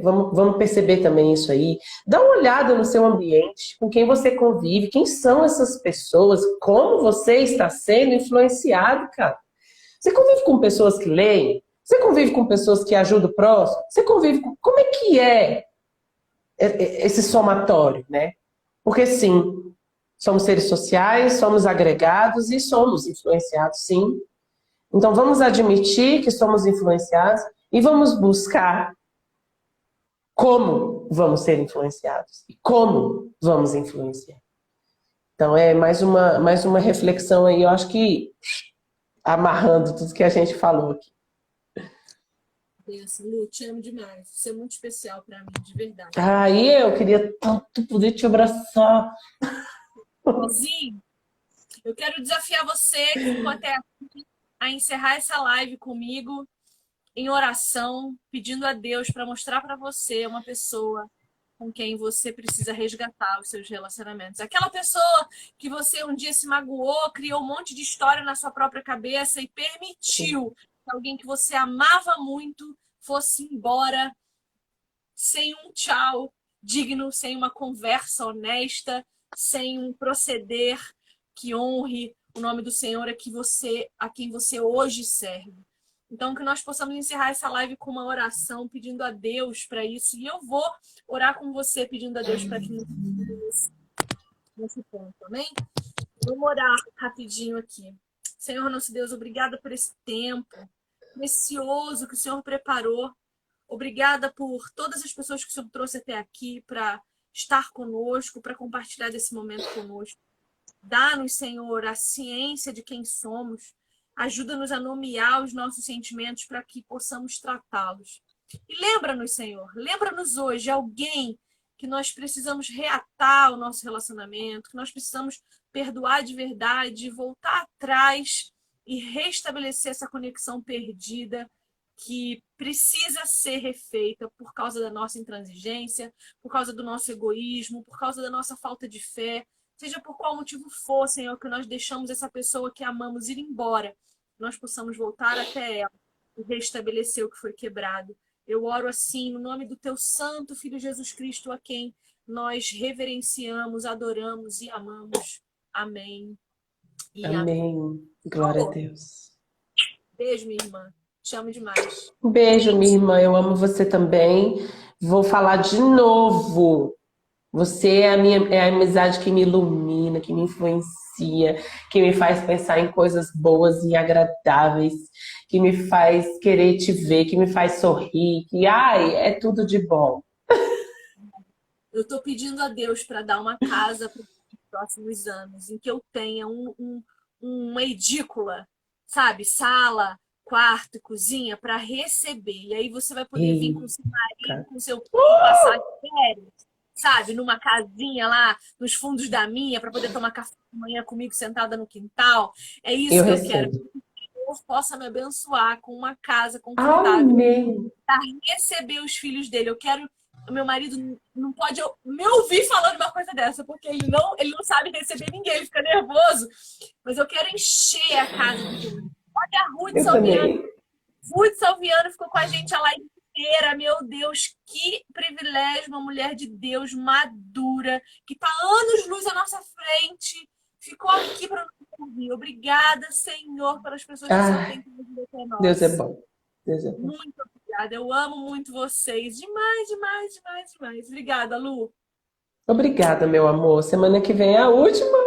vamos perceber também isso aí. Dá uma olhada no seu ambiente, com quem você convive, quem são essas pessoas, como você está sendo influenciado, cara. Você convive com pessoas que leem? Você convive com pessoas que ajudam o próximo? Você convive com... Como é que é esse somatório, né? Porque sim, somos seres sociais, somos agregados e somos influenciados, sim. Então vamos admitir que somos influenciados e vamos buscar como vamos ser influenciados e como vamos influenciar. Então é mais uma reflexão aí, eu acho que amarrando tudo que a gente falou aqui. Lu, te amo demais. Você é muito especial pra mim, de verdade. Aí eu queria tanto poder te abraçar. Zinho, eu quero desafiar você que ficou até aqui a encerrar essa live comigo em oração, pedindo a Deus para mostrar para você uma pessoa com quem você precisa resgatar os seus relacionamentos. Aquela pessoa que você um dia se magoou, criou um monte de história na sua própria cabeça e permitiu que alguém que você amava muito fosse embora sem um tchau digno, sem uma conversa honesta, sem um proceder que honre o nome do Senhor a quem você hoje serve. Então, que nós possamos encerrar essa live com uma oração, pedindo a Deus para isso. E eu vou orar com você, pedindo a Deus para que nos nesse ponto, amém? Vamos orar rapidinho aqui. Senhor, nosso Deus, obrigada por esse tempo precioso que o Senhor preparou. Obrigada por todas as pessoas que o Senhor trouxe até aqui para estar conosco, para compartilhar desse momento conosco. Dá-nos, Senhor, a ciência de quem somos. Ajuda-nos a nomear os nossos sentimentos para que possamos tratá-los. E lembra-nos, Senhor, lembra-nos hoje alguém que nós precisamos reatar o nosso relacionamento, que nós precisamos perdoar de verdade, voltar atrás e restabelecer essa conexão perdida que precisa ser refeita por causa da nossa intransigência, por causa do nosso egoísmo, por causa da nossa falta de fé. Seja por qual motivo for, Senhor, que nós deixamos essa pessoa que amamos ir embora, nós possamos voltar até ela e restabelecer o que foi quebrado. Eu oro assim, no nome do teu santo Filho Jesus Cristo, a quem nós reverenciamos, adoramos e amamos. Amém. E amém. Glória a Deus. Beijo, minha irmã. Te amo demais. Um beijo, minha irmã. Eu amo você também. Vou falar de novo. Você é a amizade que me ilumina, que me influencia, que me faz pensar em coisas boas e agradáveis, que me faz querer te ver, que me faz sorrir, que, é tudo de bom. Eu estou pedindo a Deus para dar uma casa para os próximos anos, em que eu tenha uma edícula, sabe? Sala, quarto e cozinha para receber. E aí você vai poder vir com seu marido, com seu passagem de férias, sabe? Numa casinha lá nos fundos da minha para poder tomar café da manhã comigo sentada no quintal. É isso que eu quero. Que Deus possa me abençoar com uma casa confortável para receber os filhos dele. Eu quero. O meu marido não pode me ouvir falando uma coisa dessa, porque ele não sabe receber ninguém, ele fica nervoso. Mas eu quero encher a casa de Deus. Olha a Ruth Salviano. Ruth Salviano ficou com a gente a live inteira. Meu Deus, que privilégio, uma mulher de Deus madura, que está anos-luz à nossa frente. Ficou aqui para nos ouvir. Obrigada, Senhor, pelas pessoas que o Senhor tem trazido até nós. Deus é bom. Deus é bom. Muito obrigada. Eu amo muito vocês. Demais, demais, demais, demais. Obrigada, Lu. Obrigada, meu amor. Semana que vem é a última.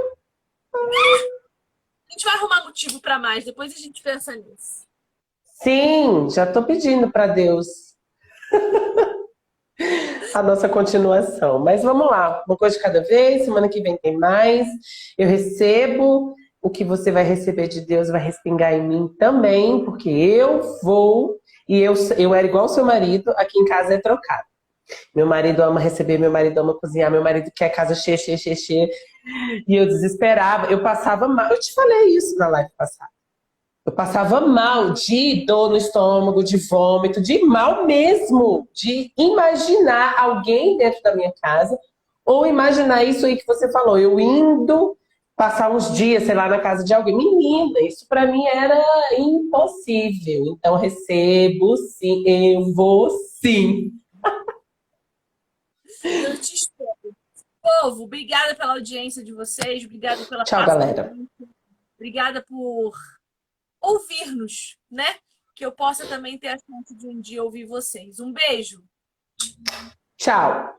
A gente vai arrumar motivo para mais, depois a gente pensa nisso. Sim, já tô pedindo para Deus a nossa continuação. Mas vamos lá, uma coisa de cada vez, semana que vem tem mais. Eu recebo, o que você vai receber de Deus vai respingar em mim também, porque eu vou, e eu era igual ao seu marido, aqui em casa é trocado. Meu marido ama receber, meu marido ama cozinhar, meu marido quer casa cheia, cheia, cheia, cheia. E eu desesperava, eu passava mal. Eu te falei isso na live passada. Eu passava mal de dor no estômago, de vômito, de mal mesmo, de imaginar alguém dentro da minha casa, ou imaginar isso aí que você falou, eu indo passar uns dias, sei lá, na casa de alguém. Menina, isso para mim era impossível. Então recebo, sim, eu vou sim. Eu te espero. Povo, obrigada pela audiência de vocês, obrigada pela Tchau, galera. paciência, obrigada por ouvir-nos, né? Que eu possa também ter a chance de um dia ouvir vocês. Um beijo! Tchau.